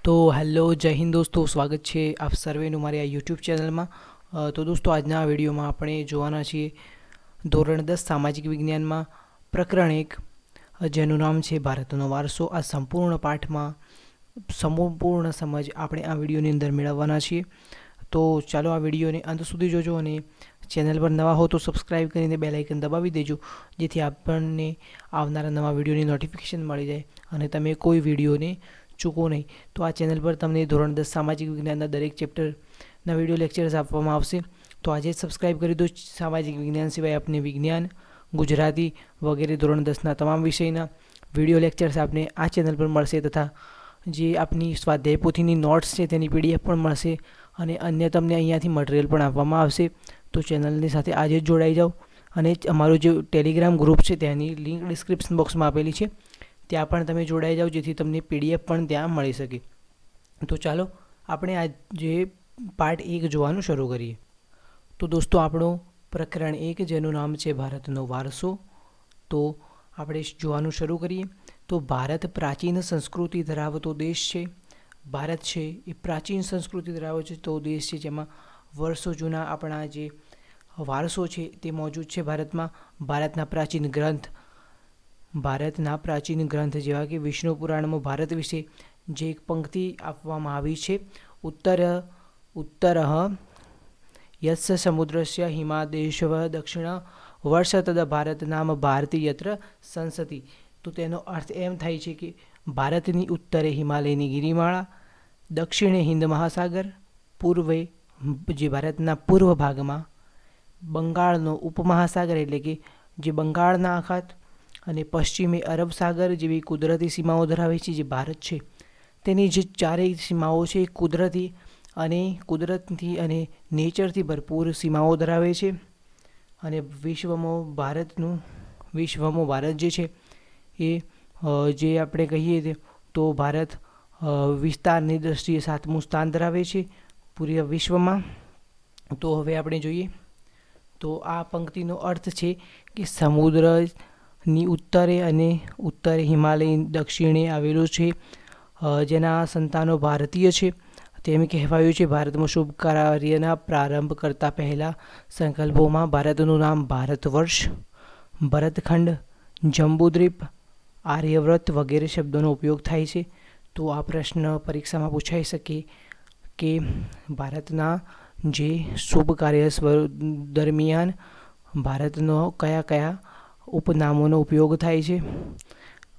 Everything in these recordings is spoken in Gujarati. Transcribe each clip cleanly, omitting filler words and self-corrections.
तो हेलो जय हिंद दोस्तों, स्वागत है आप सर्वेનું મારી આ યુટ્યુબ ચેનલમાં। તો દોસ્તો આજના આ વિડીયોમાં આપણે જોવાના છીએ ધોરણ 10 સામાજિક વિજ્ઞાનમાં પ્રકરણ 1 જેનું નામ છે ભારતનો વારસો। આ સંપૂર્ણ પાઠમાં સંપૂર્ણ સમજ આપણે આ વિડીયોની અંદર મેળવવાના છીએ। તો ચાલો આ વિડીયોને અંત સુધી જોજો અને ચેનલ પર નવા હો તો સબસ્ક્રાઇબ કરીને બેલ આઇકન દબાવી દેજો, જેથી આપણને આવનારા નવા વિડીયોની નોટિફિકેશન મળી જાય અને તમે કોઈ વિડીયોને ચૂકો નહીં। તો આ ચેનલ પર તમને ધોરણ 10 સામાજિક વિજ્ઞાનના દરેક ચેપ્ટરના વિડીયો લેક્ચર્સ આપવામાં આવશે। તો આજે જ સબસ્ક્રાઇબ કરી દો। સામાજિક વિજ્ઞાન સિવાય આપને વિજ્ઞાન, ગુજરાતી વગેરે ધોરણ 10ના તમામ વિષયના વિડીયો લેક્ચર્સ આપને આ ચેનલ પર મળશે, તથા જે આપની સ્વાધ્યાય પોથીની નોટ્સ છે તેની પીડીએફ પણ મળશે અને અન્ય તમને અહીંયાથી મટીરિયલ પણ આપવામાં આવશે। તો ચેનલની સાથે આજે જ જોડાઈ જાઓ અને અમારો જે ટેલિગ્રામ ગ્રુપ છે તેની લિંક ડિસ્ક્રિપ્શન બોક્સમાં આપેલી છે, ત્યાં પણ તમે જોડાઈ જાઓ, જેથી તમને પીડીએફ પણ ત્યાં મળી શકે। તો ચાલો આપણે આજે પાર્ટ 1 જોવાનું શરૂ કરીએ। તો દોસ્તો આપણો પ્રકરણ 1 જેનું નામ છે ભારતનો વારસો, તો આપણે જોવાનું શરૂ કરીએ। તો ભારત પ્રાચીન સંસ્કૃતિ ધરાવતો દેશ છે। ભારત છે એ પ્રાચીન સંસ્કૃતિ ધરાવતો દેશ છે, જેમાં વર્ષો જૂના આપણા જે વારસો છે તે મોજૂદ છે ભારતમાં। ભારતના પ્રાચીન ગ્રંથ જેવા કે વિષ્ણુ પુરાણમાં ભારત વિશે જે એક પંક્તિ આપવામાં આવી છે, ઉત્તરઃ યસ્ય સમુદ્રસ્ય હિમાદેશવ દક્ષિણ વર્ષ તદ ભારત નામ ભારતી યત્ર સંસતિ। તો તેનો અર્થ એમ થાય છે કે ભારતની ઉત્તરે હિમાલયની ગિરિમાળા, દક્ષિણે હિન્દ મહાસાગર, પૂર્વે જે ભારતના પૂર્વ ભાગમાં બંગાળનો ઉપમહાસાગર એટલે કે જે બંગાળના અખાત અને પશ્ચિમે અરબ સાગર જેવી કુદરતી સીમાઓ ધરાવે છે। જે ભારત છે તેની જે ચારેય સીમાઓ છે કુદરતથી અને નેચરથી ભરપૂર સીમાઓ ધરાવે છે। અને વિશ્વમાં ભારત જે છે એ જે આપણે કહીએ તો ભારત વિસ્તારની દ્રષ્ટિએ 7મું સ્થાન ધરાવે છે પૂરા વિશ્વમાં। તો હવે આપણે જોઈએ તો આ પંક્તિનો અર્થ છે કે સમુદ્રની ઉત્તરે હિમાલય દક્ષિણે આવેલો છે, જેના સંતાનો ભારતીય છે। તેમ કહેવાયું છે ભારતમાં શુભ કાર્યના પ્રારંભ કરતા પહેલા સંકલ્પોમાં ભારતનું નામ ભારત વર્ષ, ભરતખંડ, જંબુદ્વીપ, આર્યવ્રત વગેરે શબ્દોનો ઉપયોગ થાય છે। તો આ પ્રશ્ન પરીક્ષામાં પૂછાઈ શકે કે ભારતના જે શુભ કાર્ય દરમિયાન ભારતનો કયા કયા ઉપનામોનો ઉપયોગ થાય છે,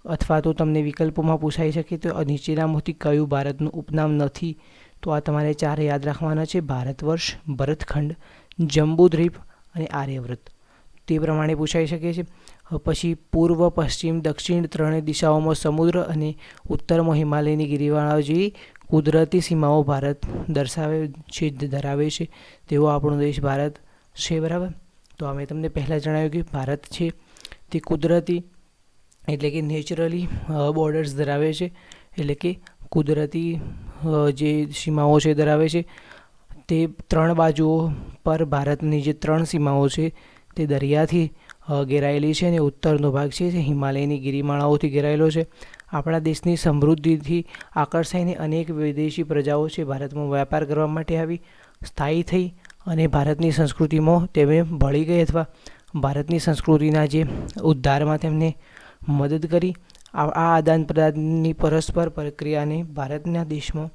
અથવા તો તમને વિકલ્પોમાં પૂછાઈ શકે તો નીચેનામાંથી કયું ભારતનું ઉપનામ નથી। તો આ તમારે 4 યાદ રાખવાના છે: ભારત વર્ષ, ભરતખંડ, જંબુદ્વીપ અને આર્યવ્રત। તે પ્રમાણે પૂછાઈ શકે છે। પછી પૂર્વ, પશ્ચિમ, દક્ષિણ ત્રણેય દિશાઓમાં સમુદ્ર અને ઉત્તરમાં હિમાલયની ગિરિમાળાઓ જેવી કુદરતી સીમાઓ ભારત ધરાવે છે તેવો આપણો દેશ ભારત છે, બરાબર। તો અમે તમને પહેલાં જણાવ્યું કે ભારત છે તે કુદરતી એટલે કે નેચરલી બોર્ડર્સ ધરાવે છે, એટલે કે કુદરતી જે સીમાઓ છે ધરાવે છે। તે 3 બાજુઓ પર ભારતની જે 3 સીમાઓ છે તે દરિયાથી ઘેરાયેલી છે અને ઉત્તરનો ભાગ છે તે હિમાલયની ગિરિમાળાઓથી ઘેરાયેલો છે। આપણા દેશની સમૃદ્ધિથી આકર્ષાઈને અનેક વિદેશી પ્રજાઓ છે ભારતમાં વેપાર કરવા માટે આવી સ્થાયી થઈ અને ભારતની સંસ્કૃતિમાં તેમને ભળી ગઈ અથવા ભારતની સંસ્કૃતિના જે ઉદ્ધારમાં તેમને મદદ કરી। આ આદાન પ્રદાનની પરસ્પર પ્રક્રિયાને ભારતના દેશમાં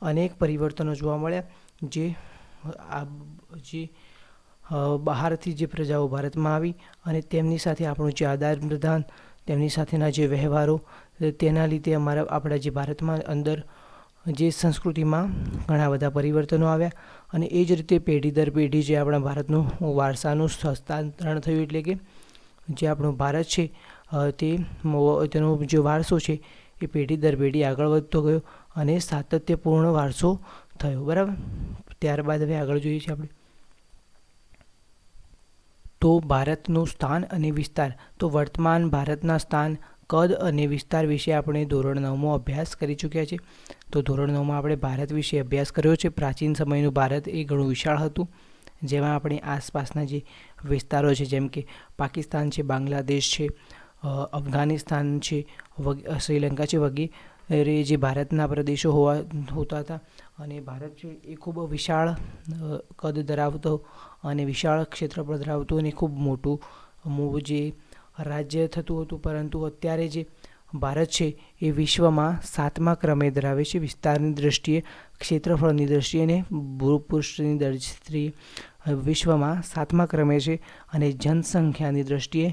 અનેક પરિવર્તનો જોવા મળ્યા, જે બહારથી જે પ્રજાઓ ભારતમાં આવી અને તેમની સાથે આપણું જે આદાન પ્રદાન, તેમની સાથેના જે વ્યવહારો, તેના લીધે આપણા જે ભારતમાં અંદર જે સંસ્કૃતિમાં ઘણા બધા પરિવર્તનો આવ્યા અને એ જ રીતે પેઢી દર પેઢી જે આપણા ભારતનું વારસાનું હસ્તાંતરણ થયું, એટલે કે જે આપણું ભારત છે તેનો જે વારસો છે એ પેઢી દર પેઢી આગળ વધતો ગયો અને સાતત્યપૂર્ણ વારસો થયો, બરાબર। ત્યારબાદ હવે આગળ જોઈએ છીએ આપણે તો ભારતનું સ્થાન અને વિસ્તાર। તો વર્તમાન ભારતના સ્થાન, કદ અને વિસ્તાર વિશે આપણે ધોરણ 9માં અભ્યાસ કરી ચૂક્યા છે। તો ધોરણ 9માં આપણે ભારત વિશે અભ્યાસ કર્યો છે। પ્રાચીન સમયનું ભારત એ ઘણું વિશાળ હતું, જેમાં આપણે આસપાસના જે વિસ્તારો છે જેમ કે પાકિસ્તાન છે, બાંગ્લાદેશ છે, અફઘાનિસ્તાન છે, શ્રીલંકા છે વગેરે જે ભારતના પ્રદેશો હોતા હતા અને ભારત છે એ ખૂબ વિશાળ કદ ધરાવતો અને વિશાળ ક્ષેત્રફળ ધરાવતું અને ખૂબ મોટું જે રાજ્ય થતું હતું. પરંતુ અત્યારે જે ભારત છે એ વિશ્વમાં 7મા ક્રમે ધરાવે છે વિસ્તારની દ્રષ્ટિએ, ક્ષેત્રફળની દ્રષ્ટિએ અને ભૂપૃષ્ઠની દ્રષ્ટિએ વિશ્વમાં 7મા ક્રમે છે અને જનસંખ્યાની દ્રષ્ટિએ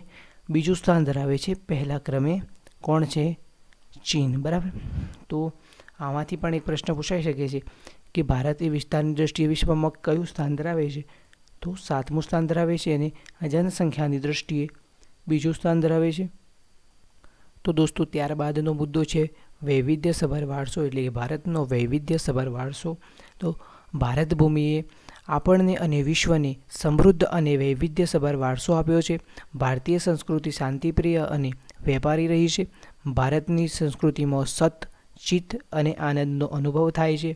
બીજું સ્થાન ધરાવે છે. પહેલા ક્રમે કોણ છે? ચીન. બરાબર. તો આમાંથી પણ એક પ્રશ્ન પૂછાઈ શકે છે કે ભારત એ વિસ્તારની દ્રષ્ટિએ વિશ્વમાં કયું સ્થાન ધરાવે છે? તો 7મું સ્થાન ધરાવે છે અને જનસંખ્યાની દ્રષ્ટિએ બીજું સ્થાન ધરાવે છે. તો દોસ્તો ત્યારબાદનો મુદ્દો છે વૈવિધ્યસભર વારસો, એટલે કે ભારતનો વૈવિધ્યસભર વારસો. તો ભારત ભૂમિએ આપણને અને વિશ્વને સમૃદ્ધ અને વૈવિધ્યસભર વારસો આપ્યો છે. ભારતીય સંસ્કૃતિ શાંતિપ્રિય અને વેપારી રહી છે. ભારતની સંસ્કૃતિમાં સત, ચિત્ત અને આનંદનો અનુભવ થાય છે.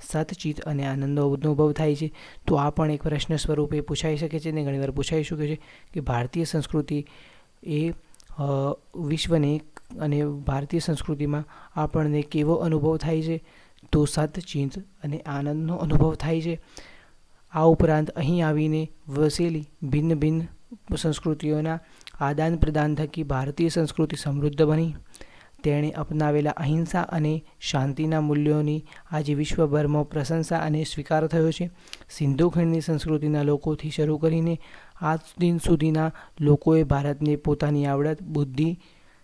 સતચિત્ત અને આનંદનો અનુભવ થાય છે. તો આ પણ એક પ્રશ્ન સ્વરૂપે પૂછાઈ શકે છે અને ઘણીવાર પૂછાઈ શકે છે કે ભારતીય સંસ્કૃતિ એ વિશ્વને અને ભારતીય સંસ્કૃતિમાં આપણને કેવો અનુભવ થાય છે? તો સતચિત્ત અને આનંદનો અનુભવ થાય છે. આ ઉપરાંત અહીં આવીને વસેલી ભિન્ન ભિન્ન સંસ્કૃતિઓના આદાન પ્રદાન થકી ભારતીય સંસ્કૃતિ સમૃદ્ધ બની. તેણે અપનાવેલા અહિંસા અને શાંતિના મૂલ્યોની આજે વિશ્વભરમાં પ્રશંસા અને સ્વીકાર થયો છે. સિંધુ ખીણની સંસ્કૃતિના લોકોથી શરૂ કરીને આજ દિન સુધીના લોકોએ ભારતને પોતાની આવડત, બુદ્ધિ,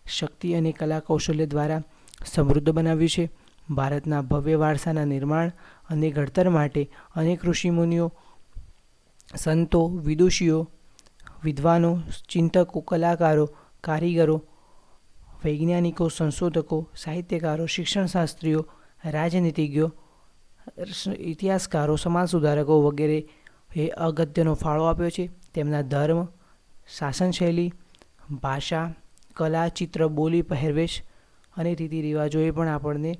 શક્તિ અને કલા કૌશલ્ય દ્વારા સમૃદ્ધ બનાવ્યું છે. ભારતના ભવ્ય વારસાના નિર્માણ અને ઘડતર માટે અનેક ઋષિમુનિઓ, સંતો, વિદુષીઓ, વિદ્વાનો, ચિંતકો, કલાકારો, કારીગરો, વૈજ્ઞાનિકો, સંશોધકો, સાહિત્યકારો, શિક્ષણશાસ્ત્રીઓ, રાજનીતિજ્ઞો, ઇતિહાસકારો, સમાજ સુધારકો વગેરે એ અગત્યનો ફાળો આપ્યો છે. તેમના ધર્મ, શાસનશૈલી, ભાષા, કલા, ચિત્ર, બોલી, પહેરવેશ અને રીતિ રિવાજોએ પણ આપણને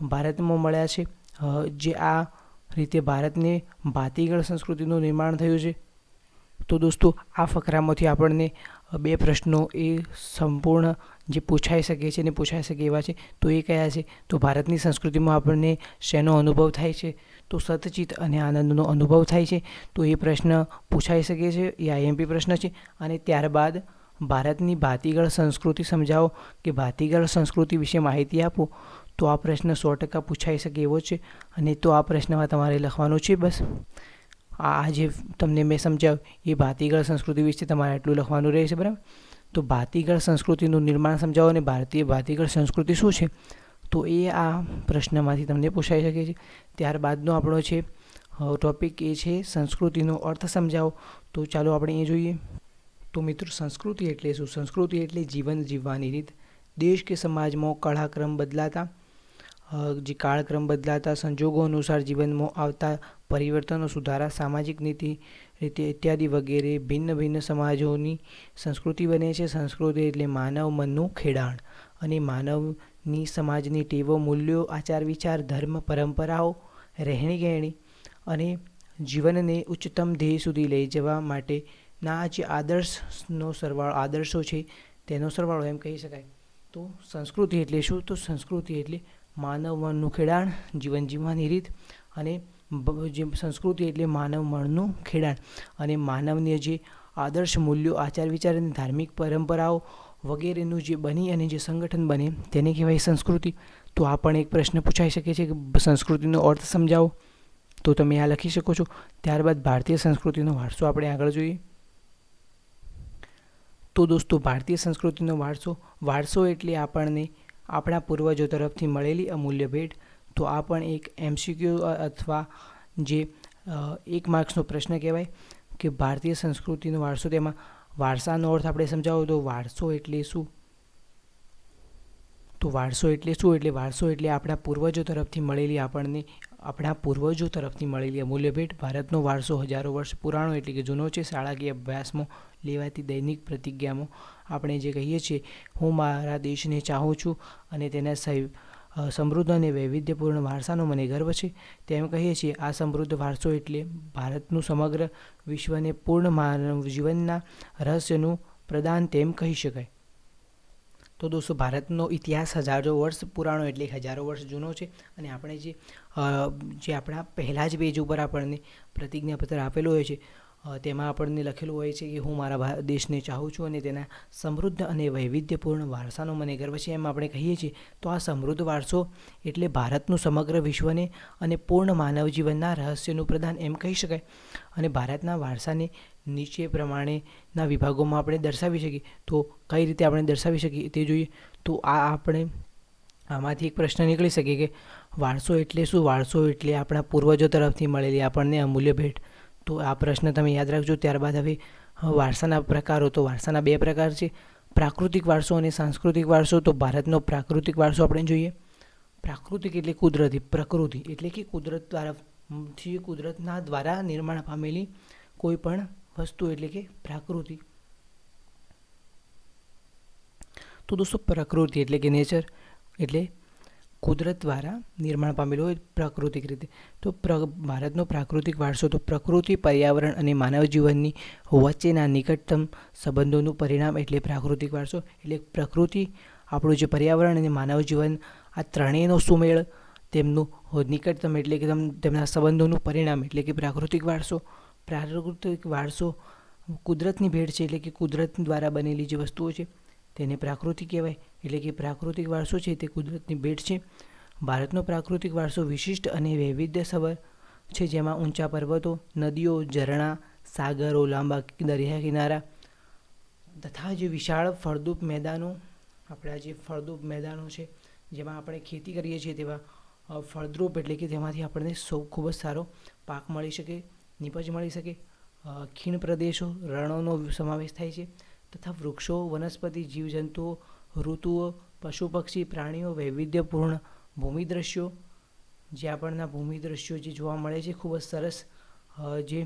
ભારતમાં મળ્યા છે. જે આ રીતે ભારતને ભાતીગળ સંસ્કૃતિનું નિર્માણ થયું છે. તો દોસ્તો આ ફકરામાંથી આપણને બે પ્રશ્નો એ સંપૂર્ણ જે પૂછાઈ શકે છે ને પૂછાઈ શકે એવા છે. તો એ કયા છે? તો ભારતની સંસ્કૃતિમાં આપણને શેનો અનુભવ થાય છે? તો સતચિત્ત અને આનંદનો અનુભવ થાય છે. તો એ પ્રશ્ન પૂછાઈ શકે છે, એ આઈએમપી પ્રશ્ન છે. અને ત્યારબાદ ભારતની ભાતીગળ સંસ્કૃતિ સમજાવો કે ભાતીગળ સંસ્કૃતિ વિશે માહિતી આપો. તો આ પ્રશ્ન 100% પૂછાઈ શકે એવો છે. અને તો આ પ્રશ્નમાં તમારે લખવાનું છે બસ આ જે તમને મેં સમજાવ્યું એ ભાતીગળ સંસ્કૃતિ વિશે તમારે એટલું લખવાનું રહેશે. બરાબર. તો ભાતીગળ સંસ્કૃતિનું નિર્માણ સમજાવો અને ભાતીગળ સંસ્કૃતિ શું છે? તો એ આ પ્રશ્નમાંથી તમને પૂછાઈ શકે છે. ત્યારબાદનો આપણો છે ટોપિક એ છે સંસ્કૃતિનો અર્થ સમજાવો. તો ચાલો આપણે એ જોઈએ. તો મિત્રો સંસ્કૃતિ એટલે શું? સંસ્કૃતિ એટલે જીવન જીવવાની રીત. દેશ કે સમાજમાં કાળક્રમ બદલાતા સંજોગો અનુસાર જીવનમાં આવતા પરિવર્તનો, સુધારા, સામાજિક નીતિ રીતે ઇત્યાદિ વગેરે ભિન્ન ભિન્ન સમાજોની સંસ્કૃતિ બને છે. સંસ્કૃતિ એટલે માનવ મનનું ખેડાણ અને માનવની સમાજની ટેવો, મૂલ્યો, આચાર વિચાર, ધર્મ, પરંપરાઓ, રહેણી કહેણી અને જીવનને ઉચ્ચતમ ધ્યેય સુધી લઈ જવા માટેના જે આદર્શો છે તેનો સરવાળો એમ કહી શકાય. તો સંસ્કૃતિ એટલે શું? તો સંસ્કૃતિ એટલે માનવ મનનું ખેડાણ, જીવન જીવવાની રીત અને જે સંસ્કૃતિ એટલે માનવ મનનું ખેડાણ અને માનવની જે આદર્શ મૂલ્યો, આચાર વિચાર અને ધાર્મિક પરંપરાઓ વગેરેનું જે બની અને જે સંગઠન બને તેને કહેવાય સંસ્કૃતિ. તો આ પણ એક પ્રશ્ન પૂછાઈ શકે છે કે સંસ્કૃતિનો અર્થ સમજાવો. તો તમે આ લખી શકો છો. ત્યારબાદ ભારતીય સંસ્કૃતિનો વારસો આપણે આગળ જોઈએ. તો દોસ્તો ભારતીય સંસ્કૃતિનો વારસો એટલે આપણને આપણા પૂર્વજો તરફથી મળેલી અમૂલ્ય ભેટ. તો આ પણ એક એમસીક્યુ અથવા જે 1 માર્ક્સનો પ્રશ્ન કહેવાય કે ભારતીય સંસ્કૃતિનો વારસો. તેમાં વારસાનો અર્થ આપણે સમજાવો તો વારસો એટલે શું? તો વારસો એટલે આપણા પૂર્વજો તરફથી મળેલી અમૂલ્ય ભેટ. ભારતનો વારસો હજારો વર્ષ પુરાણો એટલે કે જૂનો છે. શાળાકીય અભ્યાસમાં લેવાતી દૈનિક પ્રતિજ્ઞામાં આપણે જે કહીએ છીએ, હું મારા દેશને ચાહું છું અને તેના સમૃદ્ધ અને વૈવિધ્યપૂર્ણ વારસાનો મને ગર્વ છે, તેમ કહીએ છીએ. આ સમૃદ્ધ વારસો એટલે ભારતનું સમગ્ર વિશ્વને પૂર્ણ માનવ જીવનના રહસ્યનું પ્રદાન તેમ કહી શકાય. તો દોસ્તો ભારતનો ઇતિહાસ હજારો વર્ષ પુરાણો એટલે હજારો વર્ષ જૂનો છે. અને આપણે જે આપણા પહેલાં જ પેજ ઉપર આપણને પ્રતિજ્ઞાપત્ર આપેલું હોય છે તેમાં આપણને લખેલું હોય છે કે હું મારા દેશને ચાહું છું અને તેના સમૃદ્ધ અને વૈવિધ્યપૂર્ણ વારસાનો મને ગર્વ છે. એમ આપણે કહીએ છીએ તો આ સમૃદ્ધ વારસો એટલે ભારતનું સમગ્ર વિશ્વને અને પૂર્ણ માનવ જીવનના રહસ્યનું પ્રદાન એમ કહી શકાય. અને ભારતના વારસાને નીચે પ્રમાણેના વિભાગોમાં આપણે દર્શાવી શકીએ. તો કઈ રીતે આપણે દર્શાવી શકીએ તે જોઈએ. તો આપણે આમાંથી એક પ્રશ્ન નીકળી શકે કે વારસો એટલે શું? વારસો એટલે આપણા પૂર્વજો તરફથી મળેલી આપણને અમૂલ્ય ભેટ. તો આ પ્રશ્ન તમે યાદ રાખજો. ત્યારબાદ હવે વારસાના પ્રકારો. તો વારસાના બે પ્રકાર છે, પ્રાકૃતિક વારસો અને સાંસ્કૃતિક વારસો. તો ભારતનો પ્રાકૃતિક વારસો આપણે જોઈએ. પ્રાકૃતિક એટલે કુદરતી, પ્રકૃતિ એટલે કે કુદરતના દ્વારા નિર્માણ પામેલી કોઈ પણ વસ્તુ એટલે કે પ્રાકૃતિક. તો દોસ્તો પ્રકૃતિ એટલે કે નેચર એટલે કુદરત દ્વારા નિર્માણ પામેલું હોય પ્રાકૃતિક રીતે. તો ભારતનો પ્રાકૃતિક વારસો તો પ્રકૃતિ, પર્યાવરણ અને માનવ જીવનની વચ્ચેના નિકટતમ સંબંધોનું પરિણામ એટલે પ્રાકૃતિક વારસો. એટલે પ્રકૃતિ, આપણું જે પર્યાવરણ અને માનવ જીવન આ ત્રણેયનો સુમેળ, તેમનું નિકટતમ એટલે કે તેમના સંબંધોનું પરિણામ એટલે કે પ્રાકૃતિક વારસો. પ્રાકૃતિક વારસો કુદરતની ભેટ છે એટલે કે કુદરત દ્વારા બનેલી જે વસ્તુઓ છે તેને પ્રાકૃતિક કહેવાય. એટલે કે પ્રાકૃતિક વારસો છે તે કુદરતની ભેટ છે. ભારતનો પ્રાકૃતિક વારસો વિશિષ્ટ અને વૈવિધ્યસભર છે, જેમાં ઊંચા પર્વતો, નદીઓ, ઝરણા, સાગરો, લાંબા દરિયા કિનારા તથા જે વિશાળ ફળદ્રુપ મેદાનો, આપણા જે ફળદ્રુપ મેદાનો છે જેમાં આપણે ખેતી કરીએ છીએ તેવા ફળદ્રુપ એટલે કે તેમાંથી આપણને ખૂબ જ સારો પાક મળી શકે, નીપજ મળી શકે. ખીણ પ્રદેશો, રણોનો સમાવેશ થાય છે તથા વૃક્ષો, વનસ્પતિ, જીવજંતુઓ, ઋતુઓ, પશુ પક્ષી, પ્રાણીઓ, વૈવિધ્યપૂર્ણ ભૂમિ દ્રશ્યો, જે આપણના ભૂમિ દ્રશ્યો જે જોવા મળે છે ખૂબ જ સરસ, જે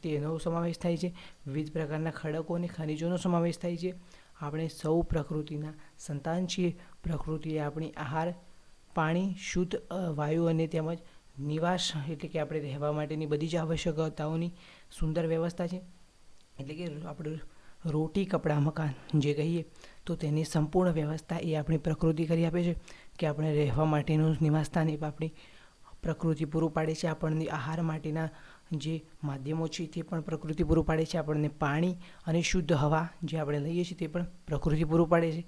તેનો સમાવેશ થાય છે. વિવિધ પ્રકારના ખડકો અને ખનિજોનો સમાવેશ થાય છે. આપણે સૌ પ્રકૃતિના સંતાન છીએ. પ્રકૃતિ એ આપણી આહાર, પાણી, શુદ્ધ વાયુ અને તેમજ નિવાસ એટલે કે આપણે રહેવા માટેની બધી જ આવશ્યકતાઓની સુંદર વ્યવસ્થા છે. એટલે કે આપણે રોટી, કપડાં, મકાન જે કહીએ તો તેની સંપૂર્ણ વ્યવસ્થા એ આપણી પ્રકૃતિ કરી આપે છે કે આપણે રહેવા માટેનું નિવાસસ્થાન એ આપણી પ્રકૃતિ પૂરું પાડે છે. આપણને આહાર માટેના જે માધ્યમો છે તે પણ પ્રકૃતિ પૂરું પાડે છે. આપણને પાણી અને શુદ્ધ હવા જે આપણે લઈએ છીએ તે પણ પ્રકૃતિ પૂરું પાડે છે.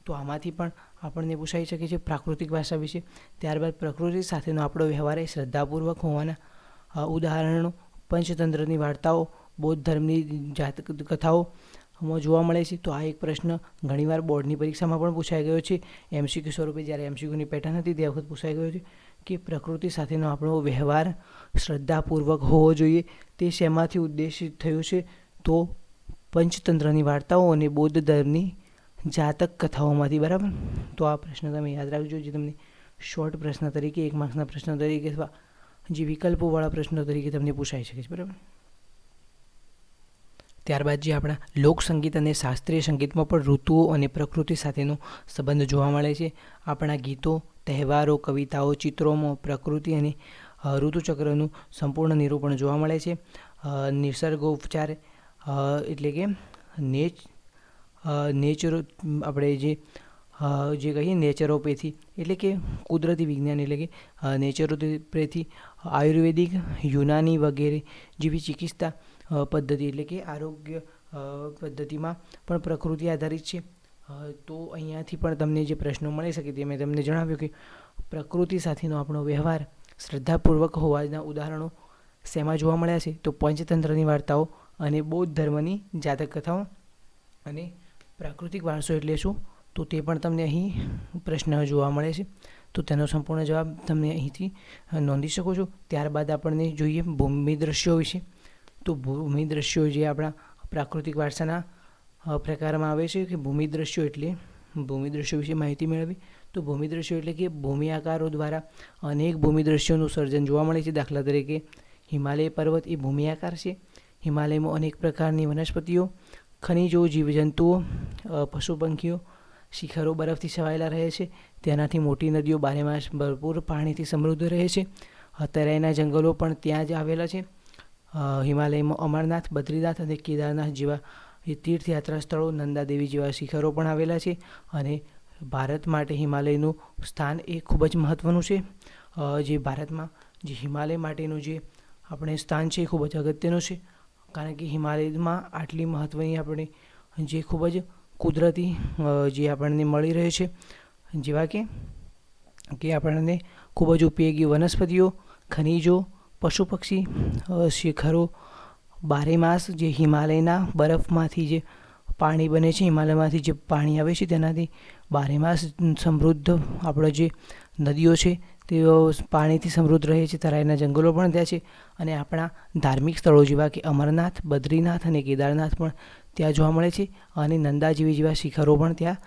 તો આમાંથી પણ આપણને પૂછાઈ શકે છે પ્રાકૃતિક ભાષા વિશે. ત્યારબાદ પ્રકૃતિ સાથેનો આપણો વ્યવહાર એ શ્રદ્ધાપૂર્વક હોવાના ઉદાહરણો પંચતંત્રની વાર્તાઓ, બૌદ્ધ ધર્મની જાતક કથાઓ જોવા મળે છે. તો આ એક પ્રશ્ન ઘણીવાર બોર્ડની પરીક્ષામાં પણ પૂછાઈ ગયો છે. MCQ સ્વરૂપે જ્યારે MCQની પેટર્ન હતી તે વખત પૂછાઈ ગયો છે કે પ્રકૃતિ સાથેનો આપણો વ્યવહાર શ્રદ્ધાપૂર્વક હોવો જોઈએ. તે શેમાંથી ઉદ્દેશિત થયું છે? તો પંચતંત્રની વાર્તાઓ અને બૌદ્ધ ધર્મની જાતક કથાઓમાંથી. બરાબર. તો આ પ્રશ્ન તમે યાદ રાખજો, જે તમને શોર્ટ પ્રશ્ન તરીકે, 1 માર્ક્સના પ્રશ્ન તરીકે અથવા જે વિકલ્પોવાળા પ્રશ્નો તરીકે તમને પૂછાઈ શકે છે. બરાબર. ત્યારબાદ જે આપણા લોકસંગીત અને શાસ્ત્રીય સંગીતમાં પણ ઋતુઓ અને પ્રકૃતિ સાથેનો સંબંધ જોવા મળે છે. આપણા ગીતો, તહેવારો, કવિતાઓ, ચિત્રોમાં પ્રકૃતિ અને ઋતુચક્રનું સંપૂર્ણ નિરૂપણ જોવા મળે છે. નિસર્ગોપચાર એટલે કે નેચરો આપણે જે કહીએ નેચરોપેથી એટલે કે કુદરતી વિજ્ઞાન એટલે કે નેચરોપેથી, આયુર્વેદિક, યુનાની વગેરે જેવી ચિકિત્સા પદ્ધતિ એટલે કે આરોગ્ય પદ્ધતિમાં પણ પ્રકૃતિ આધારિત છે. તો અહીંયાથી પણ તમને જે પ્રશ્નો મળી શકે તે મેં તમને જણાવ્યું કે પ્રકૃતિ સાથેનો આપણો વ્યવહાર શ્રદ્ધાપૂર્વક હોવાના ઉદાહરણો શેમાં જોવા મળ્યા છે? તો પંચતંત્રની વાર્તાઓ અને બૌદ્ધ ધર્મની જાતક કથાઓ. અને પ્રાકૃતિક વારસો એટલે શું? તો તે પણ તમને અહીં પ્રશ્ન જોવા મળે છે. તો તેનો સંપૂર્ણ જવાબ તમે અહીંથી નોંધી શકો છો. ત્યારબાદ આપણને જોઈએ ભૂમિ દ્રશ્યો વિશે. તો ભૂમિ દ્રશ્યો જે આપણા પ્રાકૃતિક વારસાના પ્રકારમાં આવે છે કે ભૂમિ દ્રશ્યો વિશે માહિતી મેળવી. તો ભૂમિ દ્રશ્યો એટલે કે ભૂમિ આકારો દ્વારા અનેક ભૂમિ દ્રશ્યોનું સર્જન જોવા મળે છે. દાખલા તરીકે હિમાલય પર્વત એ ભૂમિ આકાર છે. હિમાલયમાં અનેક પ્રકારની વનસ્પતિઓ, ખનિજો, જીવજંતુઓ, પશુ પંખીઓ, શિખરો બરફથી છવાયેલા રહે છે. તેનાથી મોટી નદીઓ બારેમાસ ભરપૂર પાણીથી સમૃદ્ધ રહે છે. તરાઈના જંગલો પણ ત્યાં જ આવેલા છે. હિમાલયમાં અમરનાથ, બદ્રીનાથ અને કેદારનાથ જેવા તીર્થયાત્રા સ્થળો, નંદા દેવી જેવા શિખરો પણ આવેલા છે. અને ભારત માટે હિમાલયનું સ્થાન એ ખૂબ જ મહત્ત્વનું છે. જે ભારતમાં જે હિમાલય માટેનું જે આપણે સ્થાન છે એ ખૂબ જ અગત્યનું છે, કારણ કે હિમાલયમાં આટલી મહત્ત્વની આપણે જે ખૂબ જ કુદરતી જે આપણને મળી રહે છે, જેવા કે આપણને ખૂબ જ ઉપયોગી વનસ્પતિઓ, ખનિજો, પશુ પક્ષી, શિખરો, બારેમાસ જે હિમાલયના બરફમાંથી જે પાણી બને છે, હિમાલયમાંથી જે પાણી આવે છે તેનાથી બારેમાસ સમૃદ્ધ આપણો જે નદીઓ છે તેઓ પાણીથી સમૃદ્ધ રહે છે. તરાઈના જંગલો પણ ત્યાં છે, અને આપણા ધાર્મિક સ્થળો જેવા કે અમરનાથ, બદ્રીનાથ અને કેદારનાથ પણ ત્યાં જોવા મળે છે, અને નંદા જેવા શિખરો પણ ત્યાં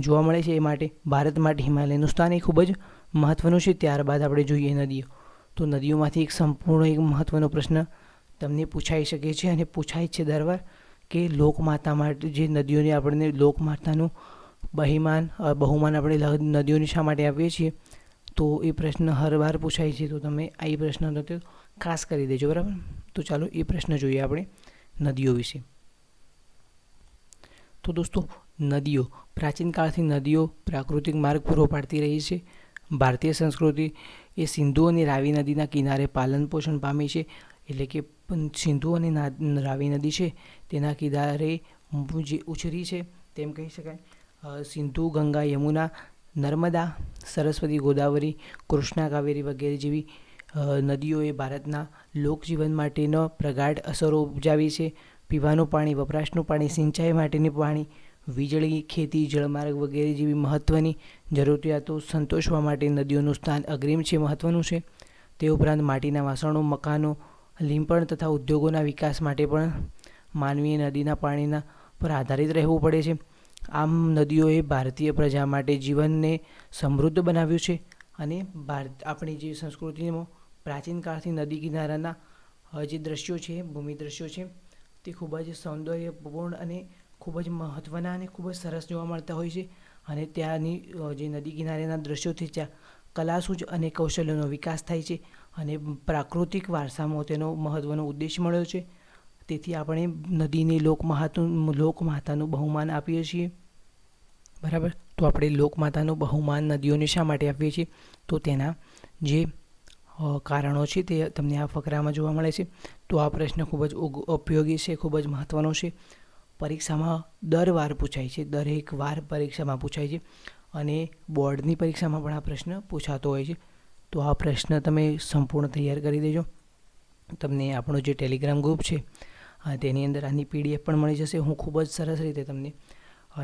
જોવા મળે છે. એ માટે ભારત માટે હિમાલયનું સ્થાન એ ખૂબ જ મહત્ત્વનું છે. ત્યારબાદ આપણે જોઈએ નદીઓ. તો નદીઓમાંથી એક સંપૂર્ણ એક મહત્ત્વનો પ્રશ્ન તમને પૂછાઈ શકે છે, અને પૂછાય છે દર વાર, કે લોકમાતા માટે જે નદીઓને આપણને લોકમાતાનું બહુમાન આપણે નદીઓને શા માટે આપીએ છીએ, તો એ પ્રશ્ન હર વાર પૂછાય છે. તો તમે આ એ પ્રશ્ન તો ખાસ કરી દેજો, બરાબર. તો ચાલો એ પ્રશ્ન જોઈએ આપણે નદીઓ વિશે. તો દોસ્તો, નદીઓ પ્રાચીન કાળથી નદીઓ પ્રાકૃતિક માર્ગ પૂરો પાડતી રહી છે. ભારતીય સંસ્કૃતિ એ સિંધુ અને રાવી નદીના કિનારે પાલન પોષણ પામી છે. એટલે કે સિંધુ અને રાવી નદી છે તેના કિનારે જે ઉછરી છે તેમ કહી શકાય. સિંધુ, ગંગા, યમુના, નર્મદા, સરસ્વતી, ગોદાવરી, કૃષ્ણા, કાવેરી વગેરે જેવી નદીઓએ ભારતના લોકજીવન માટેનો પ્રગાઢ અસરો ઉપજાવી છે. પીવાનું પાણી, વપરાશનું પાણી, સિંચાઈ માટેનું પાણી, વીજળી, ખેતી, જળમાર્ગ વગેરે જેવી મહત્ત્વની જરૂરિયાતો સંતોષવા માટે નદીઓનું સ્થાન અગ્રીમ છે, મહત્ત્વનું છે. તે ઉપરાંત માટીના વાસણો, મકાનો, લીંપણ તથા ઉદ્યોગોના વિકાસ માટે પણ માનવીએ નદીના પાણીના પર આધારિત રહેવું પડે છે. આમ નદીઓએ ભારતીય પ્રજા માટે જીવનને સમૃદ્ધ બનાવ્યું છે, અને આપણી જે સંસ્કૃતિમાં પ્રાચીન કાળથી નદી કિનારાના જે દ્રશ્યો છે, ભૂમિ દ્રશ્યો છે, તે ખૂબ જ સૌંદર્યપૂર્ણ અને ખૂબ જ મહત્ત્વના અને ખૂબ જ સરસ જોવા મળતા હોય છે. અને ત્યાંની જે નદી કિનારેના દ્રશ્યોથી ત્યાં કલાસૂજ અને કૌશલ્યનો વિકાસ થાય છે, અને પ્રાકૃતિક વારસામાં તેનો મહત્ત્વનો ઉદ્દેશ મળ્યો છે. તેથી આપણે નદીને લોકમાતાનું બહુમાન આપીએ છીએ, બરાબર. તો આપણે લોકમાતાનું બહુમાન નદીઓને શા માટે આપીએ છીએ, તો તેના જે કારણો છે તે તમને આ ફકરામાં જોવા મળે છે. તો આ પ્રશ્ન ખૂબ જ ઉપયોગી છે, ખૂબ જ મહત્ત્વનો છે. પરીક્ષામાં દર વાર પૂછાય છે, દરેક વાર પરીક્ષામાં પૂછાય છે, અને બોર્ડની પરીક્ષામાં પણ આ પ્રશ્ન પૂછાતો હોય છે. તો આ પ્રશ્ન તમે સંપૂર્ણ તૈયાર કરી દેજો. તમને આપણો જે ટેલિગ્રામ ગ્રુપ છે તેની અંદર આની PDF પણ મળી જશે. હું ખૂબ જ સરસ રીતે તમને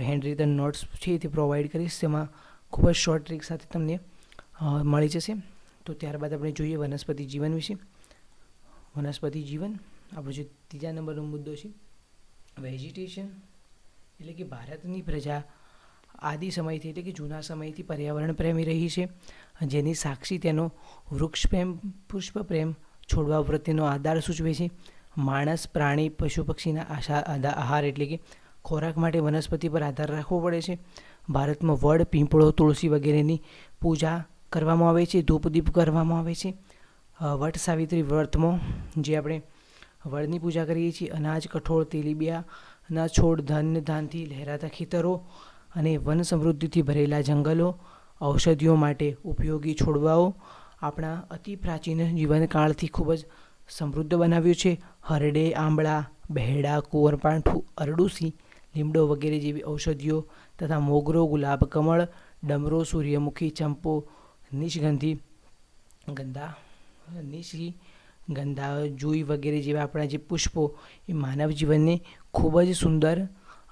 હેન્ડ રિટન નોટ્સ છે તે પ્રોવાઈડ કરીશ, તેમાં ખૂબ જ શોર્ટ ટ્રીક સાથે તમને મળી જશે. તો ત્યારબાદ આપણે જોઈએ વનસ્પતિ જીવન વિશે. વનસ્પતિ જીવન આપણો જે ત્રીજા નંબરનો મુદ્દો છે, વેજીટેશન. એટલે કે ભારતની પ્રજા આદિ સમયથી, એટલે કે જૂના સમયથી પર્યાવરણ પ્રેમી રહી છે, જેની સાક્ષી તેનો વૃક્ષ પ્રેમ, પુષ્પ પ્રેમ, છોડવા પ્રત્યેનો આધાર સૂચવે છે. માણસ, પ્રાણી, પશુ પક્ષીના આહાર એટલે કે ખોરાક માટે વનસ્પતિ પર આધાર રાખવો પડે છે. ભારતમાં વડ, પીપળો, તુલસી વગેરેની પૂજા કરવામાં આવે છે, ધૂપદીપ કરવામાં આવે છે. વટ સાવિત્રી વ્રતમાં જે આપણે વડની પૂજા કરીએ છીએ, અનાજ, કઠોળ, તેલીબિયાના છોડ, ધાનથી લહેરાતા ખેતરો અને વન સમૃદ્ધિથી ભરેલા જંગલો, ઔષધિઓ માટે ઉપયોગી છોડવાઓ આપણા અતિ પ્રાચીન જીવનકાળથી ખૂબ જ સમૃદ્ધ બનાવ્યું છે. હરડે, આંબળા, બહેડા, કુંવરપાઠું, અરડુસી, લીમડો વગેરે જેવી ઔષધિઓ તથા મોગરો, ગુલાબ, કમળ, ડમરો, સૂર્યમુખી, ચંપો, નિશગંધી, ગંધા, જુઈ વગેરે જેવા આપણા જે પુષ્પો એ માનવ જીવનને ખૂબ જ સુંદર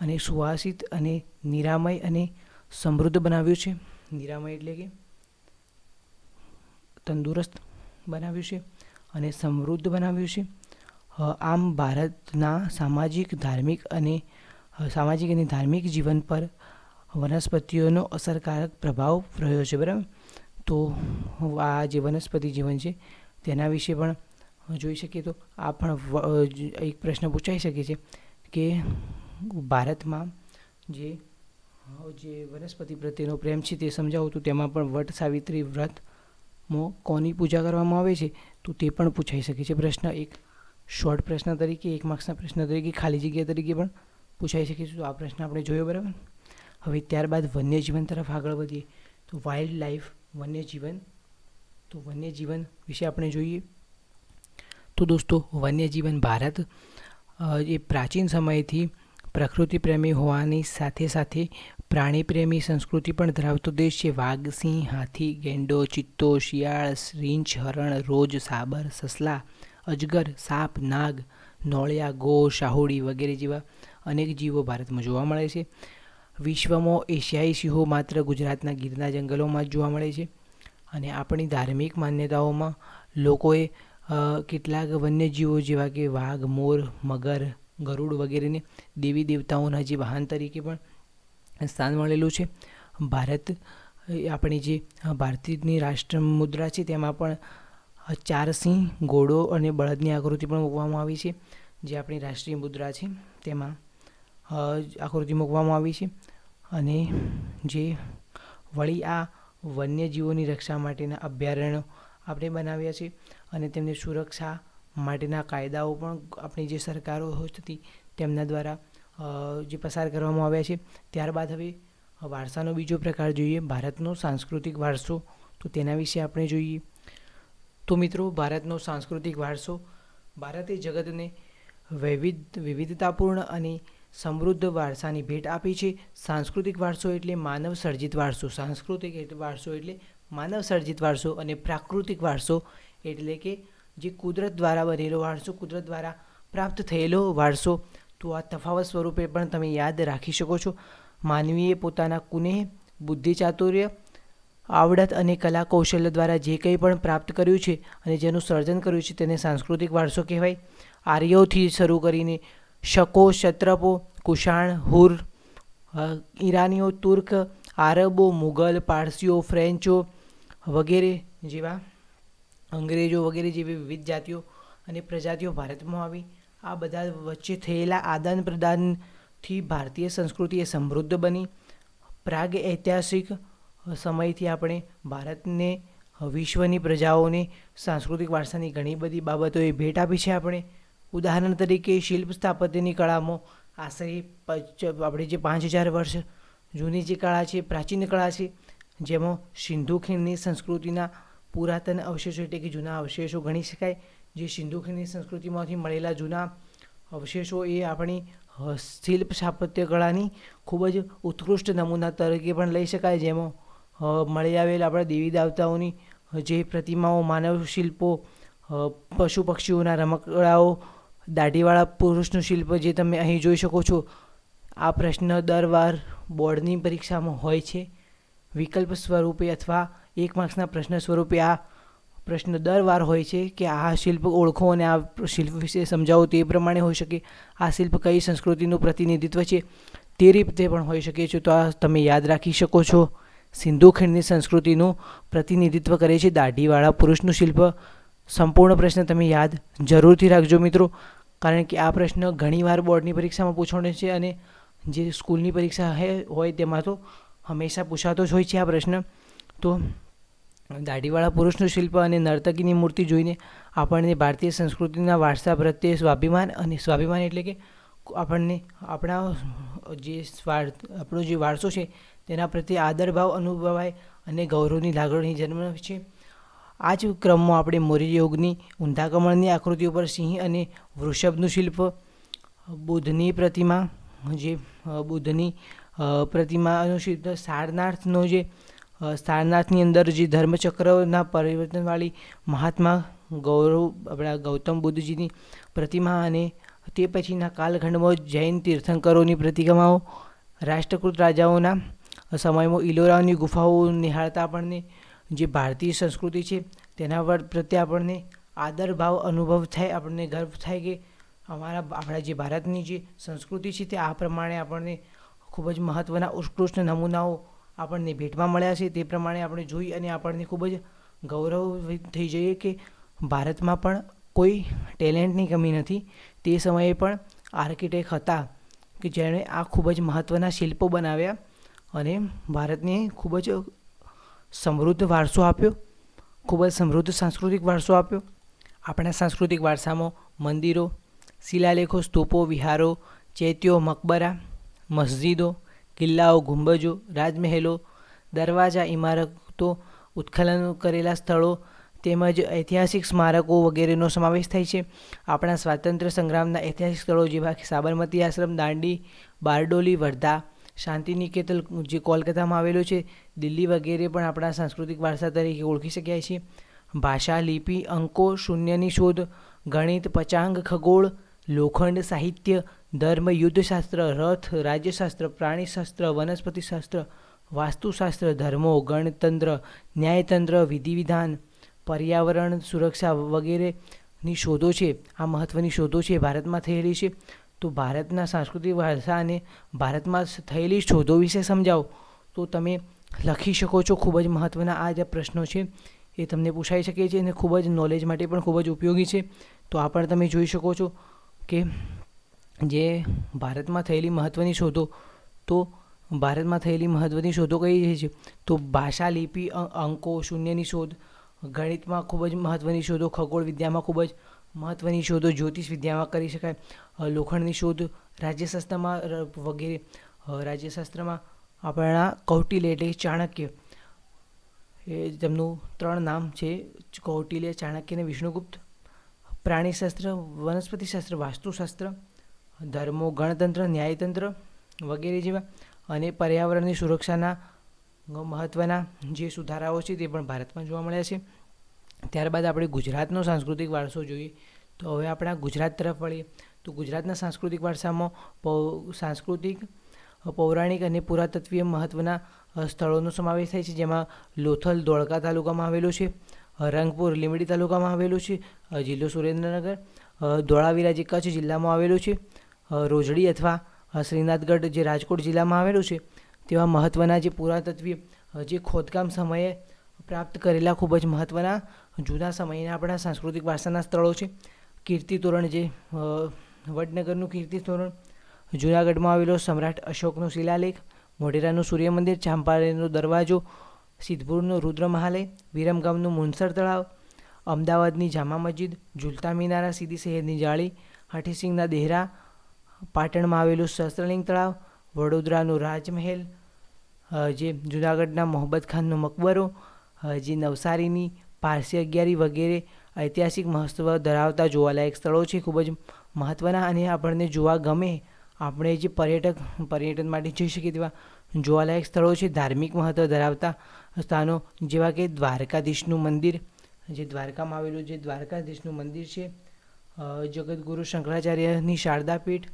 અને સુવાસિત અને નિરામય અને સમૃદ્ધ બનાવ્યું છે. નિરામય એટલે કે તંદુરસ્ત બનાવ્યું છે અને સમૃદ્ધ બનાવ્યું છે. આમ ભારતના સામાજિક અને ધાર્મિક જીવન પર વનસ્પતિઓનો અસરકારક પ્રભાવ રહ્યો છે, બરાબર. તો આ જે વનસ્પતિ જીવન છે તેના વિશે પણ જોઈ શકીએ. તો આ પણ એક પ્રશ્ન પૂછાઈ શકે છે કે ભારતમાં જે વનસ્પતિ પ્રત્યેનો પ્રેમ છે તે સમજાવું. તો તેમાં પણ વટ સાવિત્રી વ્રતમાં કોની પૂજા કરવામાં આવે છે, તો તે પણ પૂછાઈ શકે છે. પ્રશ્ન એક શોર્ટ પ્રશ્ન તરીકે, 1 માર્ક્સના પ્રશ્ન તરીકે, ખાલી જગ્યા તરીકે પણ પૂછાઈ શકે છે. તો આ પ્રશ્ન આપણે જોયો, બરાબર. હવે ત્યારબાદ વન્યજીવન તરફ આગળ વધીએ તો વાઇલ્ડ લાઈફ વન્યજીવન. તો વન્યજીવન વિશે આપણે જોઈએ તો દોસ્તો વન્યજીવન ભારત એ પ્રાચીન સમયથી પ્રકૃતિ પ્રેમી હોવાની સાથે સાથે પ્રાણી પ્રેમી સંસ્કૃતિ પણ ધરાવતો દેશ છે. વાઘ, સિંહ, હાથી, ગેંડો, ચિત્તો, શિયાળ, રીંછ, હરણ, રોજ, સાબર, સસલા, અજગર, સાપ, નાગ, નોળિયા, ગો, શાહુડી વગેરે જેવા અનેક જીવો ભારતમાં જોવા મળે છે. વિશ્વમાં એશિયાઈ સિંહો માત્ર ગુજરાતના ગીરના જંગલોમાં જ જોવા મળે છે. અને આપણી ધાર્મિક માન્યતાઓમાં લોકોએ કેટલાક વન્યજીવો જેવા કે વાઘ, મોર, મગર, ગરુડ વગેરેને દેવી દેવતાઓના જે વાહન તરીકે પણ સ્થાન મળેલું છે. ભારત આપણી જે ભારતીયની રાષ્ટ્ર મુદ્રા છે તેમાં પણ 4 સિંહ, ઘોડો અને બળદની આકૃતિ પણ મૂકવામાં આવી છે. જે આપણી રાષ્ટ્રીય મુદ્રા છે તેમાં આકૃતિ મૂકવામાં આવી છે. અને જે વળી આ વન્યજીવોની રક્ષા માટેના અભયારણ્યો આપણે બનાવ્યા છે અને તેમની સુરક્ષા માટેના કાયદાઓ પણ આપણી જે સરકારો હતી તેમના દ્વારા જે પસાર કરવામાં આવ્યા છે. ત્યારબાદ હવે વારસાનો બીજો પ્રકાર જોઈએ, ભારતનો સાંસ્કૃતિક વારસો. તો તેના વિશે આપણે જોઈએ તો મિત્રો ભારતનો સાંસ્કૃતિક વારસો. ભારતે જગતને વિવિધતાપૂર્ણ અને સમૃદ્ધ વારસાની ભેટ આપી છે. સાંસ્કૃતિક વારસો એટલે માનવ સર્જિત વારસો. સાંસ્કૃતિક વારસો એટલે માનવ સર્જિત વારસો અને પ્રાકૃતિક વારસો એટલે કે જે કુદરત દ્વારા બનેલો વારસો, કુદરત દ્વારા પ્રાપ્ત થયેલો વારસો. તો આ તફાવત સ્વરૂપે પણ તમે યાદ રાખી શકો છો. માનવીએ પોતાના કુનેહ, બુદ્ધિ, ચાતુર્ય, આવડત અને કલા કૌશલ્ય દ્વારા જે કંઈ પણ પ્રાપ્ત કર્યું છે અને જેનું સર્જન કર્યું છે તેને સાંસ્કૃતિક વારસો કહેવાય. આર્યોથી શરૂ કરીને શકો, ક્ષત્રપો, કુષાણ, હુર, ઈરાનીઓ, તુર્ક, આરબો, મુગલ, પારસીઓ, ફ્રેન્ચો વગેરે જેવા અંગ્રેજો વગેરે જેવી વિવિધ જાતિઓ અને પ્રજાતિઓ ભારતમાં આવી. આ બધા વચ્ચે થયેલા આદાન પ્રદાનથી ભારતીય સંસ્કૃતિ એ સમૃદ્ધ બની. પ્રાગ ઐતિહાસિક સમયથી આપણે ભારતને વિશ્વની પ્રજાઓને સાંસ્કૃતિક વારસાની ઘણી બધી બાબતોએ ભેટ આપી છે. આપણે ઉદાહરણ તરીકે શિલ્પ સ્થાપત્યની કળામાં આશરે આપણે જે 5000 વર્ષ જૂની જે કળા છે, પ્રાચીન કળા છે, જેમાં સિંધુ ખીણની સંસ્કૃતિના પુરાતન અવશેષો એટલે કે જૂના અવશેષો ગણી શકાય. જે સિંધુ ખીણની સંસ્કૃતિમાંથી મળેલા જૂના અવશેષો એ આપણી શિલ્પ સ્થાપત્ય કળાની ખૂબ જ ઉત્કૃષ્ટ નમૂના તરીકે પણ લઈ શકાય. જેમાં મળી આવેલ આપણા દેવી દેવતાઓની જે પ્રતિમાઓ, માનવ શિલ્પો, પશુ પક્ષીઓના રમકડાઓ, દાઢીવાળા પુરુષનું શિલ્પ જે તમે અહીં જોઈ શકો છો. આ પ્રશ્ન દર વાર બોર્ડની પરીક્ષામાં હોય છે. વિકલ્પ સ્વરૂપે અથવા 1 માર્ક્સના પ્રશ્ન સ્વરૂપે આ પ્રશ્ન દર વાર હોય છે કે આ શિલ્પ ઓળખો અને આ શિલ્પ વિશે સમજાવો. તે પ્રમાણે હોઈ શકે આ શિલ્પ કઈ સંસ્કૃતિનું પ્રતિનિધિત્વ છે તે રીતે પણ હોઈ શકે છે. તો આ તમે યાદ રાખી શકો છો. સિંધુ ખીણની સંસ્કૃતિનું પ્રતિનિધિત્વ કરે છે દાઢીવાળા પુરુષનું શિલ્પ. સંપૂર્ણ પ્રશ્ન તમે યાદ જરૂરથી રાખજો મિત્રો, કારણ કે આ પ્રશ્ન ઘણીવાર બોર્ડની પરીક્ષામાં પૂછવાનો છે અને જે સ્કૂલની પરીક્ષા હોય તેમાં તો હંમેશા પૂછાતો જ હોય છે આ પ્રશ્ન. તો દાઢીવાળા પુરુષનું શિલ્પ અને નર્તકીની મૂર્તિ જોઈને આપણને ભારતીય સંસ્કૃતિના વારસા પ્રત્યે સ્વાભિમાન, અને સ્વાભિમાન એટલે કે આપણને આપણો જે વારસો છે તેના પ્રત્યે આદરભાવ અનુભવાય અને ગૌરવની લાગણી જન્મે છે. આ જ ક્રમમાં આપણે મૌર્ય યુગની ઊંધા કમળની આકૃતિ ઉપર સિંહ અને વૃષભનું શિલ્પ, બુદ્ધની પ્રતિમા, જે બુદ્ધની પ્રતિમાનું શિલ્પ, સારનાથનો જે સારનાથની અંદર જે ધર્મચક્રના પરિવર્તનવાળી મહાત્મા આપણા ગૌતમ બુદ્ધજીની પ્રતિમા, અને તે પછીના કાલખંડમાં જૈન તીર્થંકરોની પ્રતિમાઓ, રાષ્ટ્રકૂટ રાજાઓના સમયમાં ઇલોરાની ગુફાઓ નિહાળતા આપણને જે ભારતીય સંસ્કૃતિ છે તેના પ્રત્યે આપણને આદરભાવ અનુભવ થાય, આપણને ગર્વ થાય કે આપણા જે ભારતની જે સંસ્કૃતિ છે તે આ પ્રમાણે આપણને ખૂબ જ મહત્ત્વના ઉત્કૃષ્ટ નમૂનાઓ આપણને ભેટમાં મળ્યા છે. તે પ્રમાણે આપણે જોઈ અને આપણને ખૂબ જ ગૌરવ થઈ જઈએ કે ભારતમાં પણ કોઈ ટેલેન્ટની કમી નથી. તે સમયે પણ આર્કિટેક્ટ હતા કે જેણે આ ખૂબ જ મહત્ત્વના શિલ્પો બનાવ્યા અને ભારતને ખૂબ જ સમૃદ્ધ વારસો આપ્યો, ખૂબ જ સમૃદ્ધ સાંસ્કૃતિક વારસો આપ્યો. આપણા સાંસ્કૃતિક વારસામાં મંદિરો, શિલાલેખો, સ્તૂપો, વિહારો, ચૈત્યો, મકબરા, મસ્જિદો, કિલ્લાઓ, ગુંબજો, રાજમહેલો, દરવાજા, ઇમારતો, ઉત્ખનન કરેલા સ્થળો તેમજ ઐતિહાસિક સ્મારકો વગેરેનો સમાવેશ થાય છે. આપણા સ્વાતંત્ર્ય સંગ્રામના ઐતિહાસિક સ્થળો જેવા કે સાબરમતી આશ્રમ, દાંડી, બારડોલી, વર્ધા, શાંતિનિકેતન જે કોલકાતામાં આવેલો છે, દિલ્હી વગેરે પણ આપણા સાંસ્કૃતિક વારસા તરીકે ઓળખી શકાય છે. ભાષા, લિપિ, અંકો, શૂન્યની શોધ, ગણિત, પંચાંગ, ખગોળ, લોખંડ, સાહિત્ય, ધર્મ, યુદ્ધશાસ્ત્ર, રથ, રાજ્યશાસ્ત્ર, પ્રાણીશાસ્ત્ર, વનસ્પતિશાસ્ત્ર, વાસ્તુશાસ્ત્ર, ધર્મો, ગણતંત્ર, ન્યાયતંત્ર, વિધિવિધાન, પર્યાવરણ, સુરક્ષા વગેરેની શોધો છે. આ મહત્ત્વની શોધો છે ભારતમાં થયેલી છે. તો ભારતના સાંસ્કૃતિક વારસા અને ભારતમાં થયેલી શોધો વિશે સમજાવો તો તમે લખી શકો છો. ખૂબ જ મહત્ત્વના આ જે પ્રશ્નો છે એ તમને પૂછાઈ શકે છે અને ખૂબ જ નોલેજ માટે પણ ખૂબ જ ઉપયોગી છે. તો આ પણ તમે જોઈ શકો છો કે જે ભારતમાં થયેલી મહત્ત્વની શોધો, તો ભારતમાં થયેલી મહત્ત્વની શોધો કઈ છે? તો ભાષા, લિપિ, અંકો, શૂન્યની શોધ, ગણિતમાં ખૂબ જ મહત્ત્વની શોધો, ખગોળ વિદ્યામાં ખૂબ જ મહત્ત્વની શોધો, જ્યોતિષ વિદ્યામાં કરી શકાય, લોખંડની શોધ, રાજ્યશાસ્ત્રમાં વગેરે. રાજ્યશાસ્ત્રમાં આપણા કૌટિલ્ય એટલે ચાણક્ય, એ તેમનું 3 નામ છે, કૌટિલ્ય, ચાણક્ય અને વિષ્ણુગુપ્ત. પ્રાણીશાસ્ત્ર, વનસ્પતિશાસ્ત્ર, વાસ્તુશાસ્ત્ર, ધર્મો, ગણતંત્ર, ન્યાયતંત્ર વગેરે જેવા. અને પર્યાવરણની સુરક્ષાના મહત્ત્વના જે સુધારાઓ છે તે પણ ભારતમાં જોવા મળ્યા છે. ત્યારબાદ આપણે ગુજરાતનો સાંસ્કૃતિક વારસો જોઈએ. તો હવે આપણા ગુજરાત તરફ વળીએ. તો ગુજરાતના સાંસ્કૃતિક વારસામાં સાંસ્કૃતિક, પૌરાણિક અને પુરાતત્વીય મહત્ત્વના સ્થળોનો સમાવેશ થાય છે, જેમાં લોથલ ધોળકા તાલુકામાં આવેલું છે, રંગપુર લીંબડી તાલુકામાં આવેલું છે, જિલ્લો સુરેન્દ્રનગર, ધોળાવીરા જે કચ્છ જિલ્લામાં આવેલું છે, રોજડી અથવા શ્રીનાથગઢ જે રાજકોટ જિલ્લામાં આવેલું છે. તેવા મહત્ત્વના જે પુરાતત્વીય જે ખોદકામ સમયે પ્રાપ્ત કરેલા ખૂબ જ મહત્ત્વના જૂના સમયના આપણા સાંસ્કૃતિક વારસાના સ્થળો છે. કીર્તિ તોરણ જે વડનગરનું કીર્તિ તોરણ, જૂનાગઢમાં આવેલો સમ્રાટ અશોકનો શિલાલેખ, મોઢેરાનું સૂર્ય મંદિર, ચાંપાનેરનો દરવાજો, સિદ્ધપુરનો રુદ્ર મહાલય, વિરમગામનું મુનસર તળાવ, અમદાવાદની જામા મસ્જિદ, ઝૂલતા મિનારા, સીદી સૈયદની જાળી, હાથીસિંગના દેહરા, પાટણમાં આવેલું સહસ્ત્રલિંગ તળાવ, વડોદરાનું રાજમહેલ, જે જૂનાગઢના મોહબ્બત ખાનનો મકબરો, જે નવસારીની પારસી અગિયારી વગેરે ઐતિહાસિક મહત્ત્વ ધરાવતા જોવાલાયક સ્થળો છે, ખૂબ જ મહત્ત્વના અને આપણને જોવા ગમે, આપણે જે પર્યટન માટે જઈ શકીએ તેવા જોવાલાયક સ્થળો છે. ધાર્મિક મહત્ત્વ ધરાવતા સ્થાનો જેવા કે દ્વારકાધીશનું મંદિર, જે દ્વારકામાં આવેલું જે દ્વારકાધીશનું મંદિર છે, જગતગુરુ શંકરાચાર્યની શારદા પીઠ.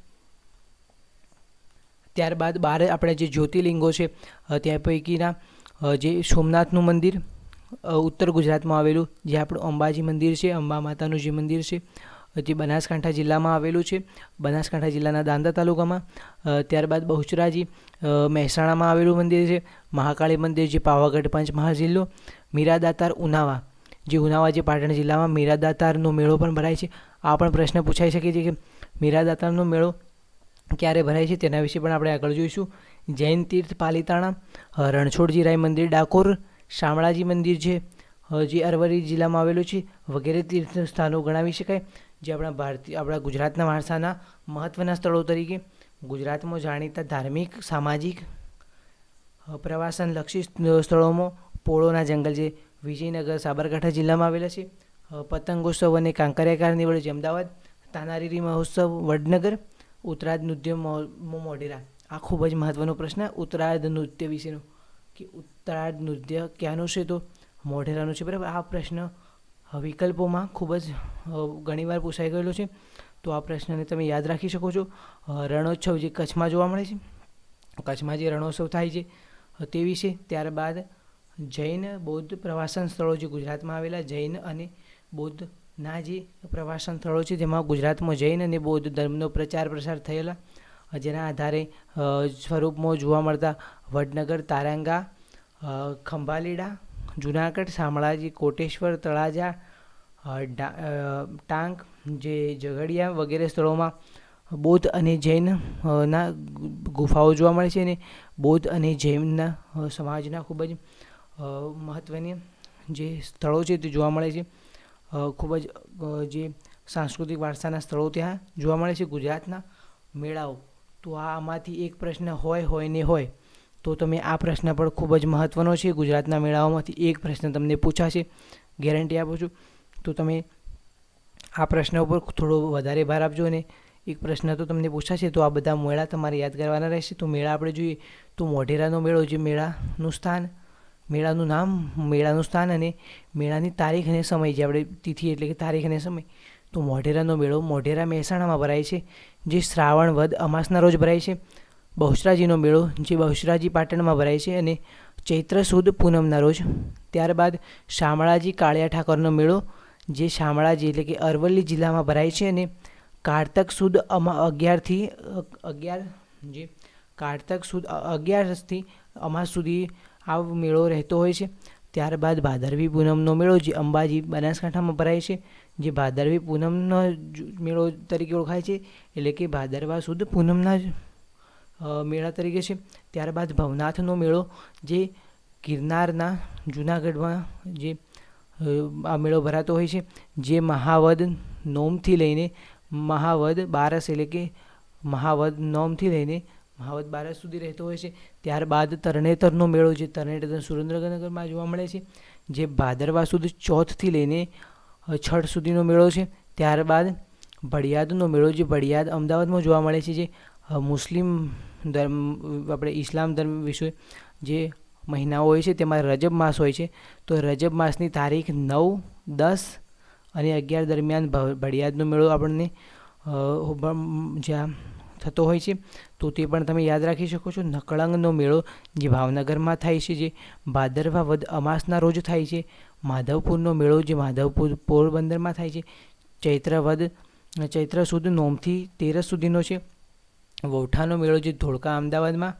ત્યારબાદ બાર આપણે જે જ્યોતિર્લિંગો છે ત્યાં પૈકીના જે સોમનાથનું મંદિર ઉત્તર ગુજરાતમાં આવેલું, જે આપણું અંબાજી મંદિર છે, અંબા માતાનું જે મંદિર છે, જે બનાસકાંઠા જિલ્લામાં આવેલું છે, બનાસકાંઠા જિલ્લાના દાંતા તાલુકામાં. ત્યારબાદ બહુચરાજી મહેસાણામાં આવેલું મંદિર છે, મહાકાળી મંદિર જે પાવાગઢ પંચમહાલ જિલ્લો, મીરાદાતાર ઉનાવા જે ઉનાવા જે પાટણ જિલ્લામાં મીરાદાતારનો મેળો પણ ભરાય છે. આ પણ પ્રશ્ન પૂછાઈ શકે છે કે મીરાદાતારનો મેળો ક્યારે ભરાય છે, તેના વિશે પણ આપણે આગળ જોઈશું. જૈન તીર્થ પાલિતાણા, રણછોડજી રાય મંદિર ડાકોર, શામળાજી મંદિર છે જે અરવલ્લી જિલ્લામાં આવેલું છે વગેરે તીર્થ સ્થાનો ગણાવી શકાય, જે આપણા ગુજરાતના વારસાના મહત્ત્વના સ્થળો તરીકે ગુજરાતમાં જાણીતા ધાર્મિક, સામાજિક, પ્રવાસનલક્ષી સ્થળોમાં પોળોના જંગલ જે વિજયનગર સાબરકાંઠા જિલ્લામાં આવેલા છે, પતંગોત્સવ અને કાંકરિયા કાર્નિવલ જે અમદાવાદ, તાનારીરી મહોત્સવ વડનગર, ઉત્તરાયણ નૃત્ય મોઢેરા. આ ખૂબ જ મહત્ત્વનો પ્રશ્ન ઉત્તરાયણ નૃત્ય વિશેનો કે ઉત્તરાયણ નૃત્ય ક્યાંનું છે, તો મોઢેરાનું છે, બરાબર. આ પ્રશ્ન વિકલ્પોમાં ખૂબ જ ઘણીવાર પૂછાઈ ગયેલો છે, તો આ પ્રશ્નને તમે યાદ રાખી શકો છો. રણોત્સવ જે કચ્છમાં જોવા મળે છે, કચ્છમાં જે રણોત્સવ થાય છે તે વિશે. ત્યારબાદ જૈન બૌદ્ધ પ્રવાસન સ્થળો જે ગુજરાતમાં આવેલા જૈન અને બૌદ્ધના જે પ્રવાસન સ્થળો છે, જેમાં ગુજરાતમાં જૈન અને બૌદ્ધ ધર્મનો પ્રચાર પ્રસાર થયેલા, જેના આધારે સ્વરૂપમાં જોવા મળતા વડનગર, તારંગા, ખંભાલીડા, જુનાગઢ, શામળાજી, કોટેશ્વર, તળાજા, ટાંક જે ઝઘડિયા વગેરે સ્થળોમાં બૌદ્ધ અને જૈન ના ગુફાઓ જોવા મળે છે, અને બૌદ્ધ અને જૈનના સમાજના ખૂબ જ મહત્ત્વની જે સ્થળો છે તે જોવા મળે છે. ખૂબ જ જે સાંસ્કૃતિક વારસાના સ્થળો ત્યાં જોવા મળે છે. ગુજરાતના મેળાઓ, તો આમાંથી એક પ્રશ્ન હોય ને હોય તો તમે આ પ્રશ્ન પણ ખૂબ જ મહત્ત્વનો છે. ગુજરાતના મેળાઓમાંથી એક પ્રશ્ન તમને પૂછાશે, ગેરંટી આપું છું. તો તમે આ પ્રશ્ન ઉપર થોડો વધારે ભાર આપજો અને એક પ્રશ્ન તો તમને પૂછાશે. તો આ બધા મેળા તમારે યાદ કરવાના રહેશે. તો મેળા આપણે જોઈએ તો મોઢેરાનો મેળો, જે મેળાનું સ્થાન, મેળાનું નામ, મેળાનું સ્થાન અને મેળાની તારીખ અને સમય, જે આપણે તિથિ એટલે કે તારીખ અને સમય. તો મોઢેરાનો મેળો મોઢેરા મહેસાણામાં ભરાય છે, જે શ્રાવણ વદ અમાસના રોજ ભરાય છે. બહુચરાજીનો મેળો, જે બહુચરાજી પાટણમાં ભરાય છે અને ચૈત્ર સુદ પૂનમના રોજ. ત્યારબાદ શામળાજી કાળિયા ઠાકરનો મેળો, જે શામળાજી એટલે કે અરવલ્લી જિલ્લામાં ભરાય છે અને કારતક સુદ 11 જે કારતક સુદ 11થી અમાસ સુધી આ મેળો રહેતો હોય છે. ત્યારબાદ ભાદરવી પૂનમનો મેળો, જે અંબાજી બનાસકાંઠામાં ભરાય છે, જે ભાદરવી પૂનમનો મેળો તરીકે ઓળખાય છે, એટલે કે ભાદરવા સુદ પૂનમના મેળા તરીકે છે. ત્યારબાદ ભવનાથનો મેળો, જે ગિરનારના જૂનાગઢમાં જે આ મેળો ભરાતો હોય છે, જે મહાવદ નોમથી લઈને મહાવદ બારસ એટલે કે મહાવદ નોમથી લઈને મહાવદ બારસ સુધી રહેતો હોય છે. ત્યારબાદ તરણેતરનો મેળો, જે તરણેતર સુરેન્દ્રનગરમાં જોવા મળે છે, જે ભાદરવા સુદ ચોથથી લઈને છઠ સુધીનો મેળો છે. ત્યારબાદ ભડિયાદનો મેળો, જે ભડિયાદ અમદાવાદમાં જોવા મળે છે, જે મુસ્લિમ ધર્મ, આપણે ઇસ્લામ ધર્મ વિશે જે મહિનાઓ હોય છે તેમાં રજબ માસ હોય છે. તો રજબ માસની તારીખ 9, 10 અને 11 દરમિયાન ભડિયાદનો મેળો આપણને જ્યાં થતો હોય છે. તો તે પણ તમે યાદ રાખી શકો છો. નકળંગનો મેળો, જે ભાવનગરમાં થાય છે, જે ભાદરવા વદ અમાસના રોજ થાય છે. માધવપુરનો મેળો, જે માધવપુર પોરબંદરમાં થાય છે, ચૈત્ર સુદ નોમથી 13 સુધીનો છે. વૌઠાનો મેળો, જે ધોળકા અમદાવાદમાં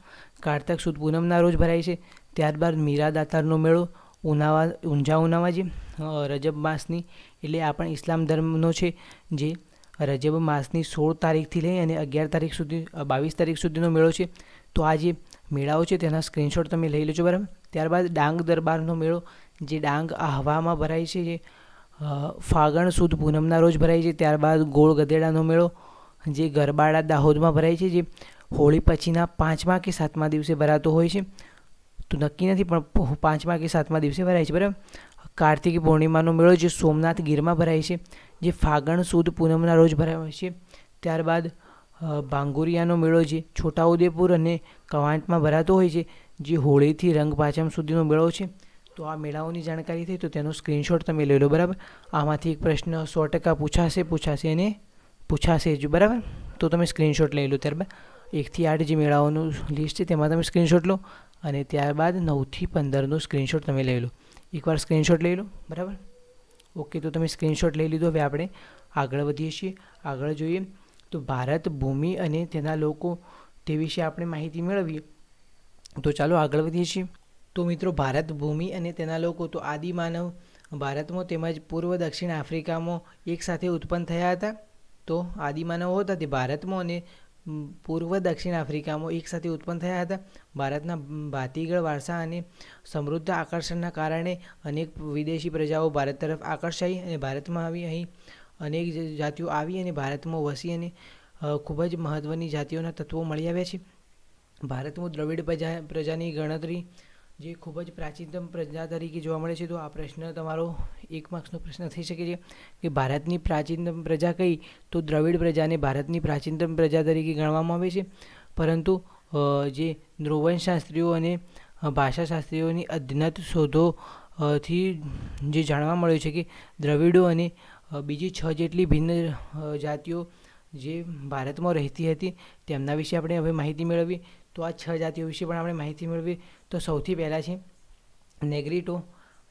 કારતક સુદ પૂનમના રોજ ભરાય છે. ત્યારબાદ મીરા દાતારનો મેળો, ઊંઝા ઉનાવા, જે રજબ માસની એટલે આ પણ ઇસ્લામ ધર્મનો છે, જે રજબ માસની 16 તારીખથી લઈ અને 11 તારીખ સુધી 22 તારીખ સુધીનો મેળો છે. તો આ જે મેળાઓ છે તેના સ્ક્રીનશોટ તમે લઈ લેજો, બરાબર. ત્યારબાદ ડાંગ દરબારનો મેળો, જે ડાંગ આહવામાં ભરાય છે, જે ફાગણ સુદ પૂનમના રોજ ભરાય છે. ત્યારબાદ ગોળ ગધેડાનો મેળો, જે ગરબાડા દાહોદમાં ભરાય છે, જે હોળી પછીના 5મા કે 7મા દિવસે ભરાતો હોય છે. તો નક્કી નથી, પણ 5મા કે 7મા દિવસે ભરાય છે, બરાબર. કાર્તિકી પૂર્ણિમાનો મેળો, જે સોમનાથ ગીરમાં ભરાય છે, જે ફાગણ સુદ પૂનમના રોજ ભરાય છે. ત્યારબાદ ભાંગુરિયાનો મેળો, જે છોટાઉદેપુર અને કવાંટમાં ભરાતો હોય છે, જે હોળીથી રંગ પાંચમ સુધીનો મેળો છે. તો આ મેળાઓની જાણકારી થઈ, તો તેનો સ્ક્રીનશોટ તમે લઈ લો, બરાબર. આમાંથી એક પ્રશ્ન 100% પૂછાશે અને પૂછાશે જ, બરાબર. તો તમે સ્ક્રીનશોટ લઈ લો. ત્યારબાદ 1 થી 8 જે મેળાઓનું લિસ્ટ છે તેમાં તમે સ્ક્રીનશોટ લો અને ત્યારબાદ 9 થી 15નો સ્ક્રીનશોટ તમે લઈ લો. એકવાર સ્ક્રીનશોટ લઈ લો, બરાબર. ઓકે, તો તમે સ્ક્રીનશોટ લઈ લીધો. હવે આપણે આગળ વધીએ છીએ. આગળ જોઈએ તો ભારત ભૂમિ અને તેના લોકો, તે વિશે આપણે માહિતી મેળવીએ. તો ચાલો આગળ વધીએ છીએ. તો મિત્રો, ભારત ભૂમિ અને તેના લોકો. તો આદિમાનવ ભારતમાં તેમજ પૂર્વ દક્ષિણ આફ્રિકામાં એકસાથે ઉત્પન્ન થયા હતા. તો આદિમાનવો હતા તે ભારતમાં અને પૂર્વ દક્ષિણ આફ્રિકામાં એકસાથે ઉત્પન્ન થયા હતા. ભારતના ભાતીગળ વારસા અને સમૃદ્ધ આકર્ષણના કારણે અનેક વિદેશી પ્રજાઓ ભારત તરફ આકર્ષાઈ અને ભારતમાં આવી. અહીં અનેક જાતિઓ આવી અને ભારતમાં વસી અને ખૂબ જ મહત્ત્વની જાતિઓના તત્વો મળી આવ્યા છે. ભારતમાં દ્રવિડ પ્રજાની ગણતરી, જે ખૂબ જ પ્રાચીનતમ પ્રજા તરીકે જોવા મળે છે. તો આ પ્રશ્ન તમારો 1 માર્ક્સનો પ્રશ્ન થઈ શકે છે કે ભારતની પ્રાચીનતમ પ્રજા કઈ? તો દ્રવિડ પ્રજાને ભારતની પ્રાચીનતમ પ્રજા તરીકે ગણવામાં આવે છે. પરંતુ જે નૃવંશશાસ્ત્રીઓ અને ભાષાશાસ્ત્રીઓની અદ્યતન શોધોથી જે જાણવા મળ્યું છે કે દ્રવિડો અને બીજી 6 જેટલી ભિન્ન જાતિઓ જે ભારતમાં રહેતી હતી તેમના વિશે આપણે હવે માહિતી મેળવીએ. તો આ 6 જાતિઓ વિશે પણ આપણે માહિતી મેળવીએ. તો સૌથી પહેલાં છે નેગ્રીટો,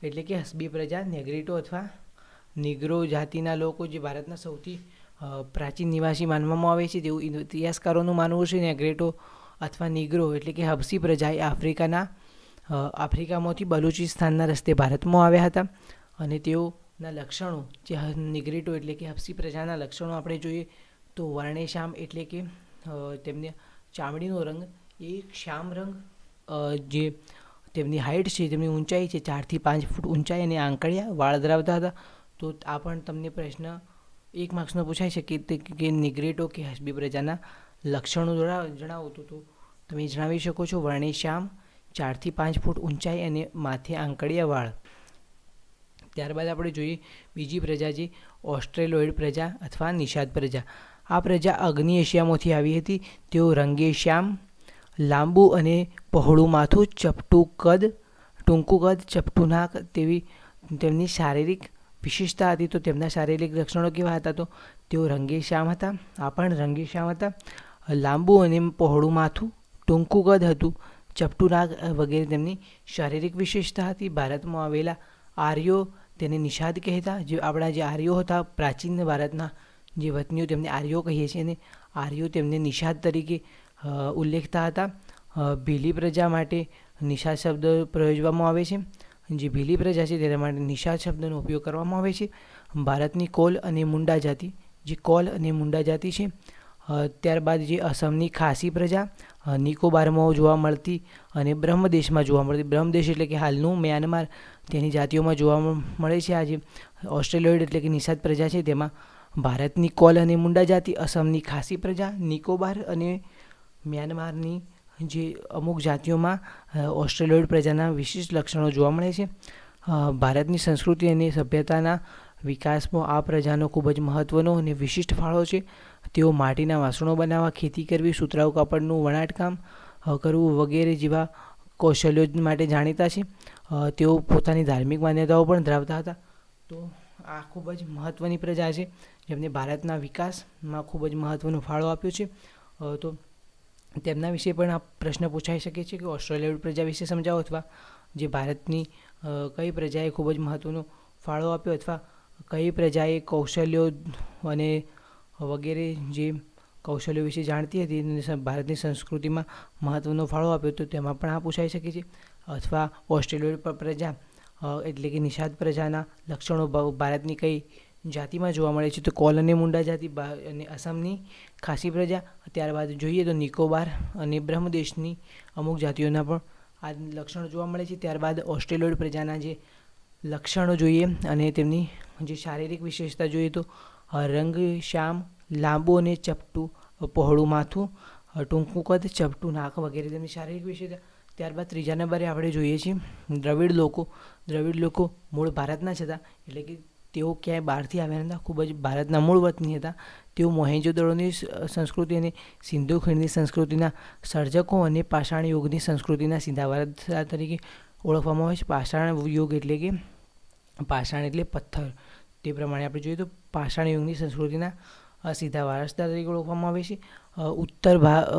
એટલે કે હસબી પ્રજા. નેગ્રીટો અથવા નિગ્રો જાતિના લોકો, જે ભારતના સૌથી પ્રાચીન નિવાસી માનવામાં આવે છે તેવું ઇતિહાસકારોનું માનવું છે. નેગ્રીટો અથવા નિગ્રો એટલે કે હબસી પ્રજા એ આફ્રિકામાંથી બલુચિસ્તાનના રસ્તે ભારતમાં આવ્યા હતા. અને તેઓના લક્ષણો, જે નિગ્રીટો એટલે કે હબસી પ્રજાના લક્ષણો આપણે જોઈએ તો વર્ણેશ્યામ એટલે કે તેમને ચામડીનો રંગ એ શ્યામ રંગ, જે તેમની હાઇટ છે, તેમની ઊંચાઈ છે 4 થી 5 ફૂટ ઊંચાઈ અને આંકડિયા વાળ ધરાવતા હતા. તો આ પણ તમને પ્રશ્ન 1 માર્ક્સનો પૂછાઈ શકે કે નિગ્રીટો કે હસબી પ્રજાના લક્ષણો જણાવો તો તમે જણાવી શકો છો. વર્ણેશ્યામ, 4 થી 5 ફૂટ ઊંચાઈ અને માથે આંકડિયા વાળ. ત્યારબાદ આપણે જોઈએ બીજી પ્રજા જે ઓસ્ટ્રેલોઇડ પ્રજા અથવા નિષાદ પ્રજા. આ પ્રજા અગ્નિ એશિયામાંથી આવી હતી. તેઓ રંગેશ્યામ, લાંબુ અને પહોળું માથું, ટૂંકું કદ, ચપટું નાક તેવી તેમની શારીરિક વિશેષતા હતી. તો તેમના શારીરિક લક્ષણો કેવા હતા? તો તેઓ રંગેશ્યામ હતા. આ પણ રંગેશ્યામ હતા. લાંબુ અને પહોળું માથું, ટૂંકું કદ હતું, ચપટું નાક વગેરે તેમની શારીરિક વિશેષતા હતી. ભારતમાં આવેલા આર્યો તેને નિષાદ કહેતા. જે આપણા જે આર્યો હતા પ્રાચીન ભારતના જે વતનીઓ તેમને આર્યો કહીએ છીએ, અને આર્યો તેમને નિષાદ તરીકે ઉલ્લેખતા હતા. ભીલી પ્રજા માટે નિષાદ શબ્દ પ્રયોજવામાં આવે છે. જે ભીલી પ્રજા છે તેના માટે નિષાદ શબ્દનો ઉપયોગ કરવામાં આવે છે. ભારતની કોલ અને મુંડા જાતિ, જે કોલ અને મુંડા જાતિ છે. ત્યારબાદ જે અસમની ખાસી પ્રજા, નિકોબારમાં જોવા મળતી અને બ્રહ્મદેશમાં જોવા મળતી. બ્રહ્મદેશ એટલે કે હાલનું મ્યાનમાર, તેની જાતિઓમાં જોવા મળે છે. આ જે ઓસ્ટ્રેલોઇડ એટલે કે નિષાદ પ્રજા છે તેમાં ભારતની કોલ અને મુંડા જાતિ, અસમની ખાસી પ્રજા, નિકોબાર અને મ્યાનમારની જે અમુક જાતિઓમાં ઓસ્ટ્રેલોઇડ પ્રજાના વિશિષ્ટ લક્ષણો જોવા મળે છે. ભારતની સંસ્કૃતિ અને સભ્યતાના વિકાસમાં આ પ્રજાનો ખૂબ જ મહત્ત્વનો અને વિશિષ્ટ ફાળો છે. તેઓ માટીના વાસણો બનાવવા, ખેતી કરવી, સુતરાઉ કાપડનું વણાટકામ કરવું વગેરે જેવા કૌશલ્યો માટે જાણીતા છે. તેઓ પોતાની ધાર્મિક માન્યતાઓ પણ ધરાવતા હતા. તો આ ખૂબ જ મહત્ત્વની પ્રજા છે જેમને ભારતના વિકાસમાં ખૂબ જ મહત્ત્વનો ફાળો આપ્યો છે. તો તેમના વિશે પણ આ પ્રશ્ન પૂછાઈ શકે છે કે ઓસ્ટ્રેલિયાડ પ્રજા વિશે સમજાવો, અથવા જે ભારતની કઈ પ્રજાએ ખૂબ જ મહત્ત્વનો ફાળો આપ્યો, અથવા કઈ પ્રજાએ કૌશલ્યો અને વગેરે જે કૌશલ્યો વિશે જાણતી હતી અને ભારતની સંસ્કૃતિમાં મહત્ત્વનો ફાળો આપ્યો, તો તેમાં પણ આ પૂછાઈ શકે છે. અથવા ઓસ્ટ્રેલિયાડ પ્રજા એટલે કે નિષાદ પ્રજાના લક્ષણો ભારતની કઈ જાતિમાં જોવા મળે છે? તો કોલ અને મુંડા જાતિ અને અસમની ખાસી પ્રજા. ત્યારબાદ જોઈએ તો નિકોબાર અને બ્રહ્મદેશની અમુક જાતિઓના પણ આ લક્ષણો જોવા મળે છે. ત્યારબાદ ઓસ્ટ્રેલિયાડ પ્રજાના જે લક્ષણો જોઈએ અને તેમની જે શારીરિક વિશેષતા જોઈએ તો રંગ શ્યામ, લાંબુ અને ચપટું પહોળું માથું, ટૂંકું કદ, ચપટું નાક વગેરે તેમની શારીરિક વિશેષતા. ત્યારબાદ ત્રીજા નંબરે આપણે જોઈએ છીએ દ્રવિડ લોકો. દ્રવિડ લોકો મૂળ ભારતના જ હતા, એટલે કે તેઓ ક્યાંય બહારથી આવ્યા હતા, ખૂબ જ ભારતના મૂળ વતની હતા. તેઓ મોહેંજો-દડોની સંસ્કૃતિ અને સિંધુ ખીણની સંસ્કૃતિના સર્જકો અને પાષાણ યુગની સંસ્કૃતિના સીધા વારસદાર તરીકે ઓળખવામાં આવે છે. પાષાણ યુગ એટલે કે પાષાણ એટલે પથ્થર, તે પ્રમાણે આપણે જોઈએ તો પાષાણ યુગની સંસ્કૃતિના સીધા વારસદાર તરીકે ઓળખવામાં આવે છે.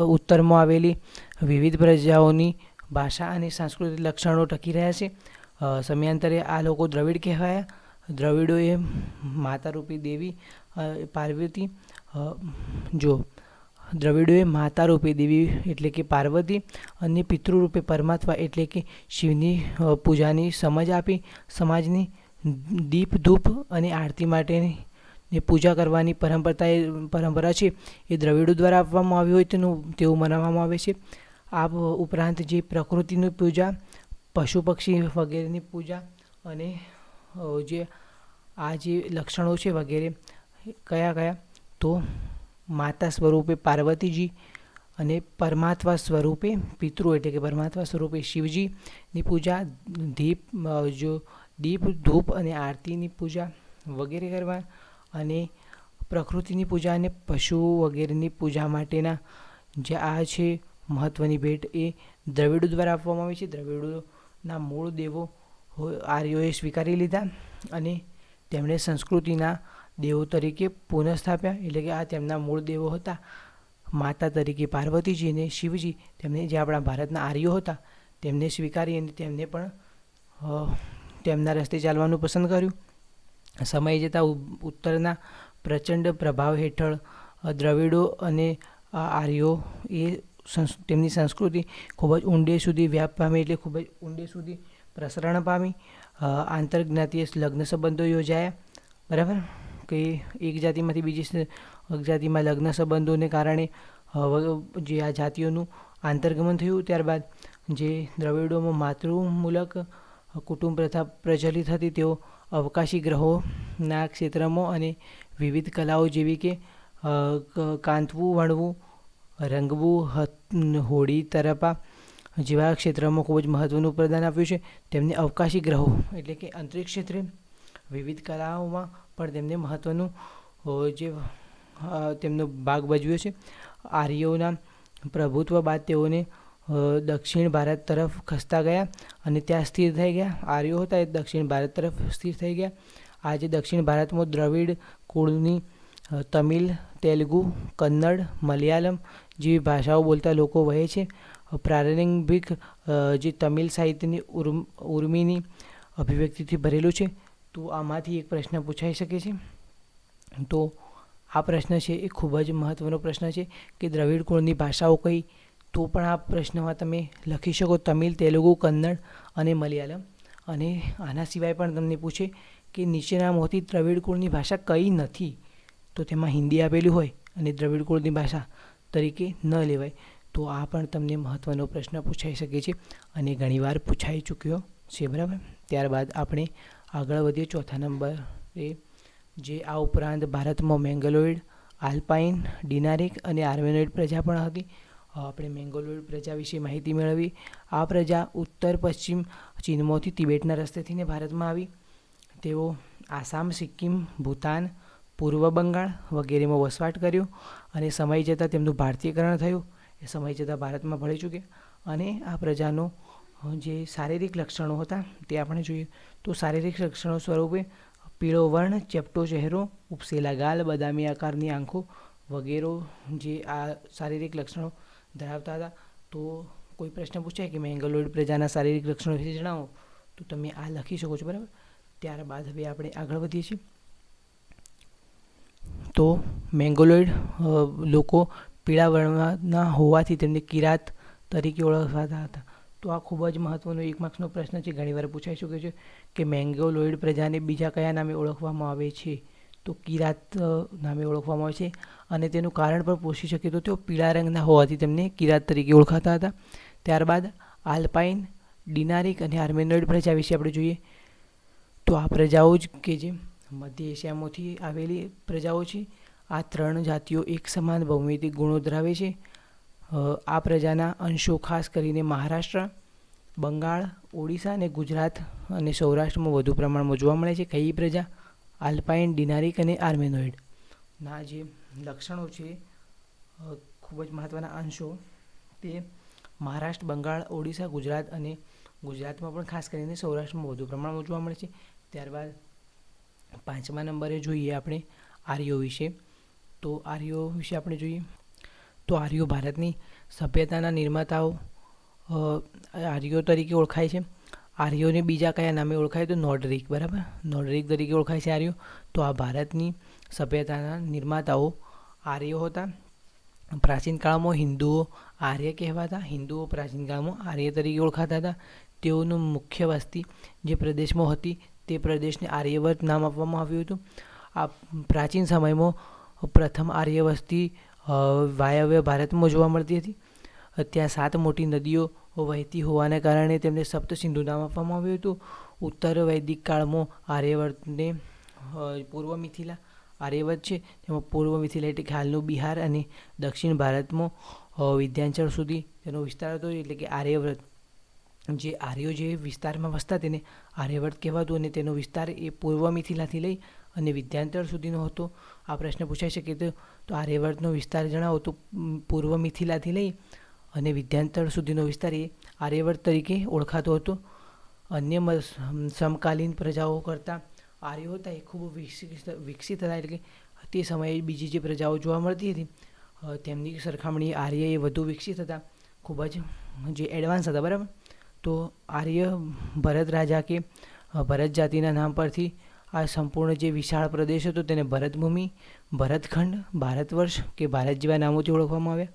ઉત્તરમાં આવેલી વિવિધ પ્રજાઓની ભાષા અને સાંસ્કૃતિક લક્ષણો ટકી રહ્યા છે. સમયાંતરે આ લોકો દ્રવિડ કહેવાયા. દ્રવિડોએ માતારૂપી દેવી પાર્વતી દ્રવિડોએ માતારૂપી દેવી એટલે કે પાર્વતી અને પિતૃરૂપે પરમાત્મા એટલે કે શિવની પૂજાની સમજ આપી. સમાજની દીપ, ધૂપ અને આરતી માટેની પૂજા કરવાની પરંપરા છે એ દ્રવિડો દ્વારા આપવામાં આવી હોય તેવું મનાવવામાં આવે છે. આ ઉપરાંત જે પ્રકૃતિની પૂજા, પશુ પક્ષી વગેરેની પૂજા અને જે આ જે લક્ષણો છે વગેરે કયા તો માતા સ્વરૂપે પાર્વતીજી અને પરમાત્મા સ્વરૂપે પિતૃ એટલે કે પરમાત્મા સ્વરૂપે શિવજીની પૂજા, દીપ, ધૂપ અને આરતીની પૂજા વગેરે કરવા, અને પ્રકૃતિની પૂજા અને પશુઓ વગેરેની પૂજા માટેના જે આ છે મહત્ત્વની ભેટ એ દ્રવિડો દ્વારા આપવામાં આવી છે. દ્રવિડોના મૂળ દેવો આર્યોએ સ્વીકારી લીધા અને તેમણે સંસ્કૃતિના દેવો તરીકે પુનઃસ્થાપ્યા. એટલે કે આ તેમના મૂળ દેવો હતા. માતા તરીકે પાર્વતીજી અને શિવજી તેમને જે આપણા ભારતના આર્યો હતા તેમને સ્વીકારી અને તેમને પણ તેમના રસ્તે ચાલવાનું પસંદ કર્યું. સમય જતાં ઉત્તરના પ્રચંડ પ્રભાવ હેઠળ દ્રવિડો અને આર્યો એ તેમની સંસ્કૃતિ ખૂબ જ ઊંડે સુધી વ્યાપ પામી, એટલે ખૂબ જ ઊંડે સુધી પ્રસરણ પામી. આંતરજ્ઞાતીય લગ્ન સંબંધો યોજાયા, બરાબર, કે એક જાતિમાંથી બીજી જાતિમાં લગ્ન સંબંધોને કારણે જે આ જાતિઓનું આંતરગમન થયું. ત્યારબાદ જે દ્રવિડોમાં માતૃમૂલક કુટુંબ પ્રથા પ્રચલિત હતી. તેઓ અવકાશી ગ્રહોના ક્ષેત્રમાં અને વિવિધ કલાઓ જેવી કે કાંતવું, વણવું રંગવું, હોળી, તરપા જેવા ક્ષેત્રમાં ખૂબ જ મહત્ત્વનું પ્રદાન આપ્યું છે. તેમને અવકાશી ગ્રહો એટલે કે અંતરિક્ષ ક્ષેત્રે વિવિધ કલાઓમાં પણ તેમને મહત્ત્વનું જે તેમનો ભાગ ભજવ્યો છે. આર્યોના પ્રભુત્વ બાદ તેઓને દક્ષિણ ભારત તરફ ખસતા ગયા અને ત્યાં સ્થિર થઈ ગયા. આર્યો હતા એ દક્ષિણ ભારત તરફ સ્થિર થઈ ગયા. આજે દક્ષિણ ભારતમાં દ્રવિડ કુળની તમિલ, તેલુગુ, કન્નડ, મલયાલમ જેવી ભાષાઓ બોલતા લોકો વહે છે. પ્રારંભિક જે તમિલ સાહિત્યની ઉર્મિની અભિવ્યક્તિથી ભરેલું છે. તો આમાંથી એક પ્રશ્ન પૂછાઈ શકે છે. તો આ પ્રશ્ન છે એ ખૂબ જ મહત્ત્વનો પ્રશ્ન છે કે દ્રવિડ કુળની ભાષાઓ કઈ, તો પણ આ પ્રશ્નમાં તમે લખી શકો તમિલ, તેલુગુ, કન્નડ અને મલયાલમ. અને આના સિવાય પણ તમને પૂછે કે નીચેનામાંથી દ્રવિડ કુળની ભાષા કઈ નથી, તો તેમાં હિન્દી આપેલું હોય અને દ્રવિડ કુળની ભાષા તરીકે ન લેવાય. તો આ પણ તમને મહત્ત્વનો પ્રશ્ન પૂછાઈ શકે છે અને ઘણીવાર પૂછાઈ ચૂક્યો છે. બરાબર. ત્યારબાદ આપણે આગળ વધીએ ચોથા નંબરે, જે આ ઉપરાંત ભારતમાં મેંગલોઇડ, આલ્પાઇન, ડિનારિક અને આર્મેનોઇડ પ્રજા પણ હતી. આપણે મેંગલોઇડ પ્રજા વિશે માહિતી મેળવી. આ પ્રજા ઉત્તર પશ્ચિમ ચીનમાંથી તિબેટના રસ્તેથી ભારતમાં આવી. તેઓ આસામ, સિક્કિમ, ભૂતાન, પૂર્વ બંગાળ વગેરેમાં વસવાટ કર્યો અને સમય જતાં તેમનું ભારતીયકરણ થયું. એ સમય જતાં ભારતમાં ભળી ચૂક્યા. અને આ પ્રજાનો જે શારીરિક લક્ષણો હતા તે આપણે જોઈએ તો શારીરિક લક્ષણો સ્વરૂપે પીળો વર્ણ, ચેપટો ચહેરો, ઉપસેલા ગાલ, બદામી આકારની આંખો વગેરે જે આ શારીરિક લક્ષણો ધરાવતા હતા. તો કોઈ પ્રશ્ન પૂછાય કે મેંગલોઇડ પ્રજાના શારીરિક લક્ષણો વિશે જણાવો, તો તમે આ લખી શકો છો. બરાબર. ત્યારબાદ હવે આપણે આગળ વધીએ છીએ. તો મેંગલોઇડ લોકો પીળા વર્ણના હોવાથી તેમને કિરાત તરીકે ઓળખાતા હતા. તો આ ખૂબ જ મહત્ત્વનો એક માર્ક્સનો પ્રશ્ન છે, ઘણીવાર પૂછાઈ શકે છે કે મેંગલોઇડ પ્રજાને બીજા કયા નામે ઓળખવામાં આવે છે, તો કિરાત નામે ઓળખવામાં આવે છે. અને તેનું કારણ પણ પૂછી શકે તો તેઓ પીળા રંગના હોવાથી તેમને કિરાત તરીકે ઓળખાતા હતા. ત્યારબાદ આલ્પાઇન, ડિનારિક અને આર્મેનોઇડ પ્રજા વિશે આપણે જોઈએ તો આ પ્રજાઓ જ કે જે મધ્ય એશિયામાંથી આવેલી પ્રજાઓ છે. આ ત્રણ જાતિઓ એક સમાન ભૌમિતિક ગુણો ધરાવે છે. આ પ્રજાના અંશો ખાસ કરીને મહારાષ્ટ્ર, બંગાળ, ઓડિશા અને ગુજરાત અને સૌરાષ્ટ્રમાં વધુ પ્રમાણમાં જોવા મળે છે. કઈ પ્રજા? આલ્પાઇન, ડિનારિક અને આર્મેનોઇડના જે લક્ષણો છે, ખૂબ જ મહત્ત્વના અંશો, તે મહારાષ્ટ્ર, બંગાળ, ઓડિશા, ગુજરાત અને ગુજરાતમાં પણ ખાસ કરીને સૌરાષ્ટ્રમાં વધુ પ્રમાણમાં જોવા મળે છે. ત્યારબાદ પાંચમા નંબરે જોઈએ આપણે આર્યો વિશે. તો આર્યો વિશે આપણે જોઈએ તો આર્યો ભારતની સભ્યતાના નિર્માતાઓ આર્યો તરીકે ઓળખાય છે. આર્યોને બીજા કયા નામે ઓળખાય તો નોર્ડિક. બરાબર. નોર્ડિક તરીકે ઓળખાય છે આર્યો. તો આ ભારતની સભ્યતાના નિર્માતાઓ આર્યો હતા. પ્રાચીન કાળમાં હિન્દુઓ આર્ય કહેવાતા. હિન્દુઓ પ્રાચીન કાળમાં આર્ય તરીકે ઓળખાતા હતા. તેઓનું મુખ્ય વસ્તી જે પ્રદેશમાં હતી તે પ્રદેશને આર્યવર્ત નામ આપવામાં આવ્યું હતું. આ પ્રાચીન સમયમાં પ્રથમ આર્ય વસ્તી વાયવ્ય ભારતમાં જોવા મળતી હતી. ત્યાં 7 મોટી નદીઓ વહેતી હોવાને કારણે તેમને સપ્ત સિંધુ નામ આપવામાં આવ્યું હતું. ઉત્તર વૈદિક કાળમાં આર્યવર્તને પૂર્વ મિથિલા આર્યવર્ત છે, તેમાં પૂર્વ મિથિલા એટલે કે હાલનું બિહાર અને દક્ષિણ ભારતમાં વિંધ્યાચલ સુધી તેનો વિસ્તાર હતો. એટલે કે આર્યવ્રત જે આર્યો જે વિસ્તારમાં વસતા તેને આર્યવર્ત કહેવાતું અને તેનો વિસ્તાર એ પૂર્વ મિથિલાથી લઈ અને વિંધ્યાચલ સુધીનો હતો. આ પ્રશ્ન પૂછાઈ શકે તો આર્યવર્તનો વિસ્તાર જણાવો, તો પૂર્વ મિથિલાથી લઈ અને વિંધ્યાચલ સુધીનો વિસ્તાર એ આર્યવર્ત તરીકે ઓળખાતો હતો. અન્ય સમકાલીન પ્રજાઓ કરતાં આર્યો હતા એ ખૂબ વિકસિત હતા. એટલે કે તે સમયે બીજી જે પ્રજાઓ જોવા મળતી હતી તેમની સરખામણીએ આર્ય એ વધુ વિકસિત હતા, ખૂબ જ જે એડવાન્સ હતા. બરાબર. તો આર્ય ભરત રાજા કે ભરત જાતિના નામ પરથી આ સંપૂર્ણ જે વિશાળ પ્રદેશ હતો તેને ભરતભૂમિ, ભરતખંડ, ભારતવર્ષ કે ભારત જેવા નામોથી ઓળખવામાં આવ્યા.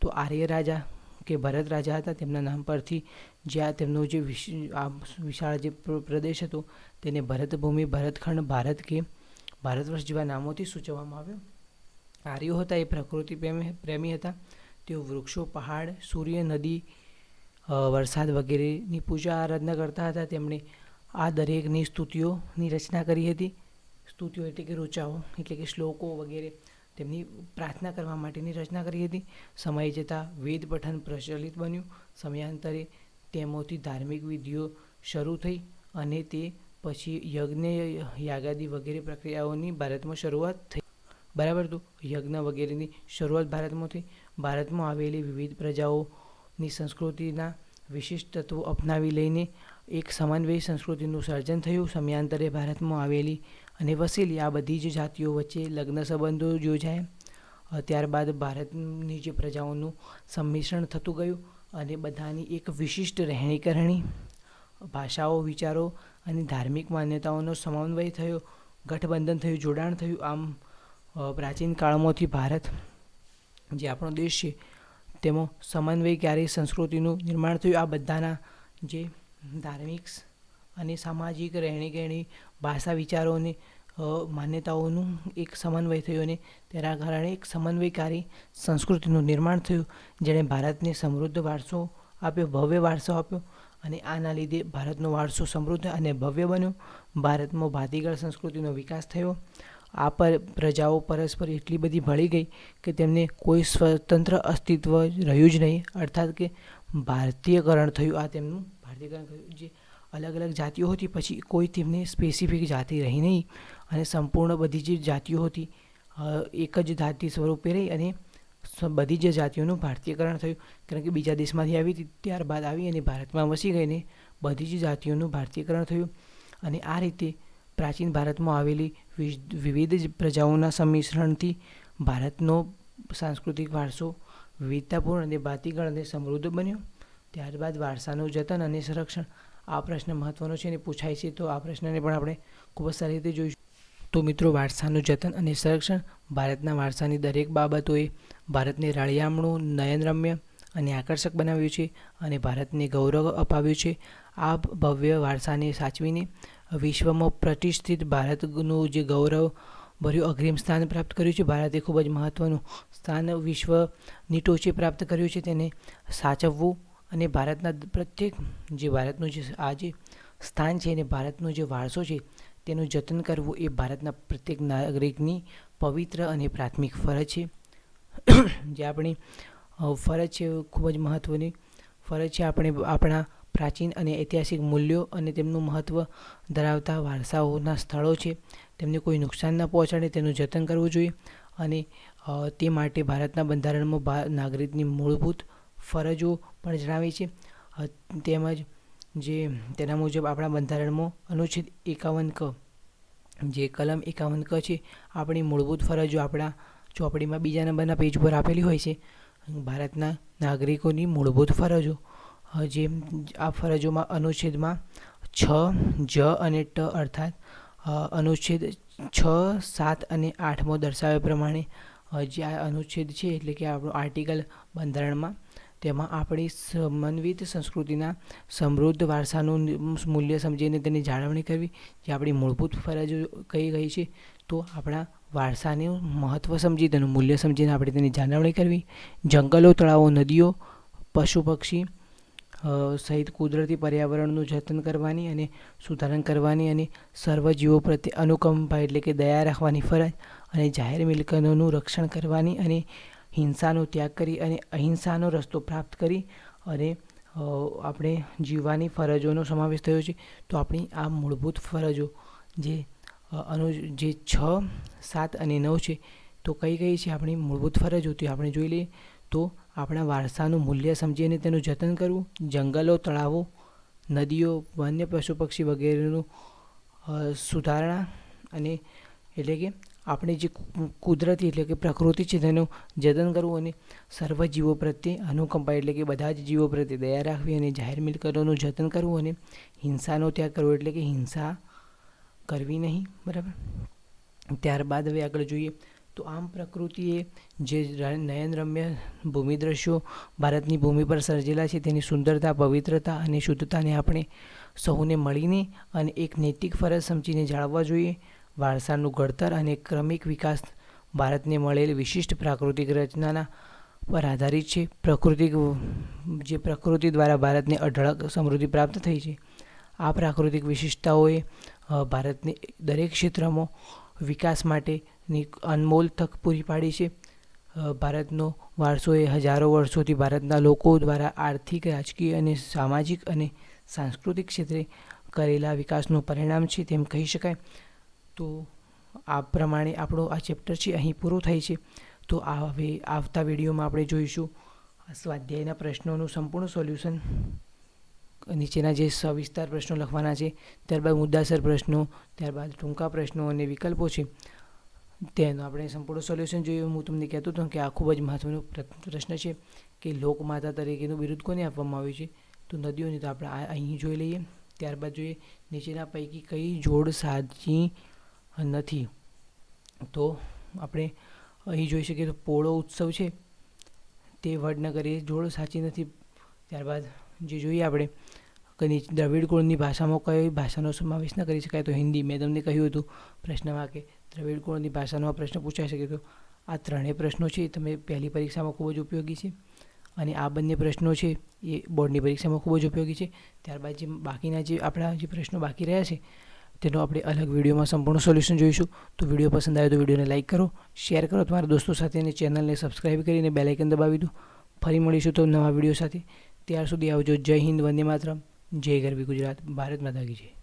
તો આર્ય રાજા કે ભરત રાજા હતા તેમના નામ પરથી જ્યાં તેમનો જે વિશાળ જે પ્રદેશ હતો તેને ભરતભૂમિ, ભરતખંડ, ભારત કે ભારતવર્ષ જેવા નામોથી સૂચવવામાં આવ્યો. આર્યો હતા એ પ્રકૃતિ પ્રેમી હતા. તેઓ વૃક્ષો, પહાડ, સૂર્ય, નદી, વરસાદ વગેરેની પૂજા આરાધના કરતા હતા. તેમણે આ દરેકની સ્તુતિઓની રચના કરી હતી. સ્તુતિઓ એટલે કે ઋચાઓ એટલે કે શ્લોકો વગેરે તેમની પ્રાર્થના કરવા માટેની રચના કરી હતી. સમય જતાં વેદ પઠન પ્રચલિત બન્યું. સમયાંતરે તેમાંથી ધાર્મિક વિધિઓ શરૂ થઈ અને તે પછી યજ્ઞ, યાગાદિ વગેરે પ્રક્રિયાઓની ભારતમાં શરૂઆત થઈ. બરાબર. તો યજ્ઞ વગેરેની શરૂઆત ભારતમાં થઈ. ભારતમાં આવેલી વિવિધ પ્રજાઓની સંસ્કૃતિના વિશિષ્ટ તત્વો અપનાવી લઈને એક સમન્વય સંસ્કૃતિનું સર્જન થયું. સમયાંતરે ભારતમાં આવેલી અને વસેલી આ બધી જ જાતિઓ વચ્ચે લગ્ન સંબંધો યોજાયા. ત્યારબાદ ભારતની જે પ્રજાઓનું સંમિશ્રણ થતું ગયું અને બધાની એક વિશિષ્ટ રહેણીકરણી, ભાષાઓ, વિચારો અને ધાર્મિક માન્યતાઓનો સમન્વય થયો, ગઠબંધન થયું, જોડાણ થયું. આમ પ્રાચીન કાળમાંથી ભારત જે આપણો દેશ છે તેમાં સમન્વયકારી સંસ્કૃતિનું નિર્માણ થયું. આ બધાના જે ધાર્મિક અને સામાજિક રહેણીકરણી, ભાષા, વિચારો અને માન્યતાઓનું એક સમન્વય થયો અને તેના કારણે એક સમન્વયકારી સંસ્કૃતિનું નિર્માણ થયું, જેણે ભારતને સમૃદ્ધ વારસો આપ્યો, ભવ્ય વારસો આપ્યો અને આના લીધે ભારતનો વારસો સમૃદ્ધ અને ભવ્ય બન્યો. ભારતમાં ભાતીગળ સંસ્કૃતિનો વિકાસ થયો. આ પ્રજાઓ પરસ્પર એટલી બધી ભળી ગઈ કે તેમને કોઈ સ્વતંત્ર અસ્તિત્વ રહ્યું જ નહીં, અર્થાત કે ભારતીયકરણ થયું. આ તેમનું ભારતીયકરણ થયું. જે અલગ અલગ જાતિઓ હતી પછી કોઈ તેમની સ્પેસિફિક જાતિ રહી નહીં અને સંપૂર્ણ બધી જે જાતિઓ હતી એક જ જાતિ સ્વરૂપે રહી અને બધી જ જાતિઓનું ભારતીયકરણ થયું. કારણ કે બીજા દેશમાંથી આવી હતી, ત્યારબાદ આવી અને ભારતમાં વસી ગઈને બધી જ જાતિઓનું ભારતીયકરણ થયું. અને આ રીતે પ્રાચીન ભારતમાં આવેલી વિવિધ પ્રજાઓના સંમિશ્રણથી ભારતનો સાંસ્કૃતિક વારસો વિવિધતાપૂર્ણ અને ભાતીગળ અને સમૃદ્ધ બન્યો. ત્યારબાદ વારસાનું જતન અને સંરક્ષણ. આ પ્રશ્ન મહત્વનો છે અને પૂછાય છે, તો આ પ્રશ્નને પણ આપણે ખૂબ જ સારી રીતે જોઈશું. તો મિત્રો, વારસાનું જતન અને સંરક્ષણ. ભારતના વારસાની દરેક બાબતોએ ભારતને રળિયામણું, નયનરમ્ય અને આકર્ષક બનાવ્યું છે અને ભારતને ગૌરવ અપાવ્યું છે. આ ભવ્ય વારસાને સાચવીને વિશ્વમાં પ્રતિષ્ઠિત ભારતનું જે ગૌરવ ભર્યું અગ્રીમ સ્થાન પ્રાપ્ત કર્યું છે. ભારતે ખૂબ જ મહત્ત્વનું સ્થાન વિશ્વની ટોચે પ્રાપ્ત કર્યું છે. તેને સાચવવું અને ભારતના પ્રત્યેક જે ભારતનું જે આ જે સ્થાન છે અને ભારતનો જે વારસો છે તેનું જતન કરવું એ ભારતના પ્રત્યેક નાગરિકની પવિત્ર અને પ્રાથમિક ફરજ છે. જે આપણી ફરજ છે, ખૂબ જ મહત્ત્વની ફરજ છે. આપણે આપણા પ્રાચીન અને ઐતિહાસિક મૂલ્યો અને તેમનું મહત્ત્વ ધરાવતા વારસાઓના સ્થળો છે, તેમને કોઈ નુકસાન ન પહોંચાડે તેનું જતન કરવું જોઈએ. અને તે માટે ભારતના બંધારણમાં નાગરિકની મૂળભૂત ફરજો પણ જણાવી છે. તેમજ જે તેના મુજબ આપણા બંધારણમાં અનુચ્છેદ 51 ક, જે કલમ 51 ક છે, આપણી મૂળભૂત ફરજો આપણા ચોપડીમાં બીજા નંબરના પેજ પર આપેલી હોય છે. ભારતના નાગરિકોની મૂળભૂત ફરજો, જે આ ફરજોમાં અનુચ્છેદમાં 6, જ અને ટ અર્થાત અનુચ્છેદ 6, 7 અને 8માં દર્શાવ્યા પ્રમાણે જે આ અનુચ્છેદ છે એટલે કે આપણો આર્ટિકલ બંધારણમાં, તેમાં આપણી સમન્વિત સંસ્કૃતિના સમૃદ્ધ વારસાનું મૂલ્ય સમજીને તેની જાળવણી કરવી, જે આપણી મૂળભૂત ફરજો કહી ગઈ છે. તો આપણા વારસાનું મહત્ત્વ સમજી, તેનું મૂલ્ય સમજીને આપણે તેની જાળવણી કરવી. જંગલો, તળાવો, નદીઓ, પશુ પક્ષી સહિત કુદરતી પર્યાવરણનું જતન કરવાની અને સુધારણ કરવાની અને સર્વજીવો પ્રત્યે અનુકંપા એટલે કે દયા રાખવાની ફરજ અને જાહેર મિલકતોનું રક્ષણ કરવાની અને હિંસાનો ત્યાગ કરી અને અહિંસાનો રસ્તો પ્રાપ્ત કરી અને આપણે જીવવાની ફરજોનો સમાવેશ થયો છે. તો આપણી આ મૂળભૂત ફરજો જે 6, 7 અને 9 છે, તો કઈ છે આપણી મૂળભૂત ફરજો, તે આપણે જોઈ લઈએ. તો આપણા વારસાનું મૂલ્ય સમજીને તેનું જતન કરવું. જંગલો, તળાવો, નદીઓ, વન્ય પશુ પક્ષી વગેરેનું સુધારણા અને એટલે કે આપણે જે કુદરતી એટલે કે પ્રકૃતિ છે તેનું જતન કરવું અને સર્વજીવો પ્રત્યે અનુકંપા એટલે કે બધા જ જીવો પ્રત્યે દયા રાખવી અને જાહેર મિલકતોનું જતન કરવું અને હિંસાનો ત્યાગ કરવો એટલે કે હિંસા કરવી નહીં. બરાબર. ત્યારબાદ હવે આગળ જોઈએ તો આમ પ્રકૃતિએ જે નયનરમ્ય ભૂમિ દ્રશ્યો ભારતની ભૂમિ પર સર્જેલા છે તેની સુંદરતા, પવિત્રતા અને શુદ્ધતાને આપણે સૌને મળીને અને એક નૈતિક ફરજ સમજીને જાળવવા જોઈએ. વારસાનું ઘડતર અને ક્રમિક વિકાસ ભારતને મળેલ વિશિષ્ટ પ્રાકૃતિક રચનાના પર આધારિત છે. પ્રકૃતિ દ્વારા ભારતને અઢળક સમૃદ્ધિ પ્રાપ્ત થઈ છે. આ પ્રાકૃતિક વિશિષ્ટતાઓએ ભારતને દરેક ક્ષેત્રમાં વિકાસ માટેની અનમોલ તક પૂરી પાડી છે. ભારતનો વારસો એ હજારો વર્ષોથી ભારતના લોકો દ્વારા આર્થિક, રાજકીય અને સામાજિક અને સાંસ્કૃતિક ક્ષેત્રે કરેલા વિકાસનું પરિણામ છે તેમ કહી શકાય. તો આ પ્રમાણે આપણો આ ચેપ્ટર છે અહીં પૂરું થાય છે. તો હવે આવતા વિડીયોમાં આપણે જોઈશું સ્વાધ્યાયના પ્રશ્નોનું સંપૂર્ણ સોલ્યુશન. નીચેના જે સવિસ્તાર પ્રશ્નો લખવાના છે, ત્યારબાદ મુદ્દાસર પ્રશ્નો, ત્યારબાદ ટૂંકા પ્રશ્નો અને વિકલ્પો છે તેનું આપણે સંપૂર્ણ સોલ્યુશન જોઈએ. હું તમને કહેતો હતો કે આ ખૂબ જ મહત્ત્વનો પ્રશ્ન છે કે લોકમાતા તરીકેનું બિરુદ કોને આપવામાં આવ્યું છે? તો નદીઓને. તો આપણે અહીં જોઈ લઈએ. ત્યારબાદ જોઈએ નીચેના પૈકી કઈ જોડ સાચી નથી? તો આપણે અહીં જોઈ શકીએ તો પોળો ઉત્સવ છે તે વડનગર એ જોડ સાચી નથી. ત્યારબાદ જે જોઈએ આપણે દ્રવિડ કુળની ભાષામાં કઈ ભાષાનો સમાવેશ ન કરી શકાય? તો હિન્દી. મેં તમને કહ્યું હતું પ્રશ્નમાં કે દ્રવિડ કુળની ભાષાનો આ પ્રશ્ન પૂછાઈ શકે. તો આ ત્રણેય પ્રશ્નો છે તમે પહેલી પરીક્ષામાં ખૂબ જ ઉપયોગી છે અને આ બંને પ્રશ્નો છે એ બોર્ડની પરીક્ષામાં ખૂબ જ ઉપયોગી છે. ત્યારબાદ જે બાકીના જે આપણા જે પ્રશ્નો બાકી રહ્યા છે તેનો આપણે અલગ વિડીયોમાં સંપૂર્ણ સોલ્યુશન જોઈશું. તો વિડીયો પસંદ આવે તો વિડીયોને લાઇક કરો, શેર કરો તમારા દોસ્તો સાથે અને ચેનલને સબસ્ક્રાઈબ કરીને બેલ આઇકન દબાવી દો. ફરી મળીશું તો નવા વિડીયો સાથે. ત્યાર સુધી આવજો. જય હિન્દ, વંદે માતરમ, જય ગરવી ગુજરાત, ભારત માતા કી જય.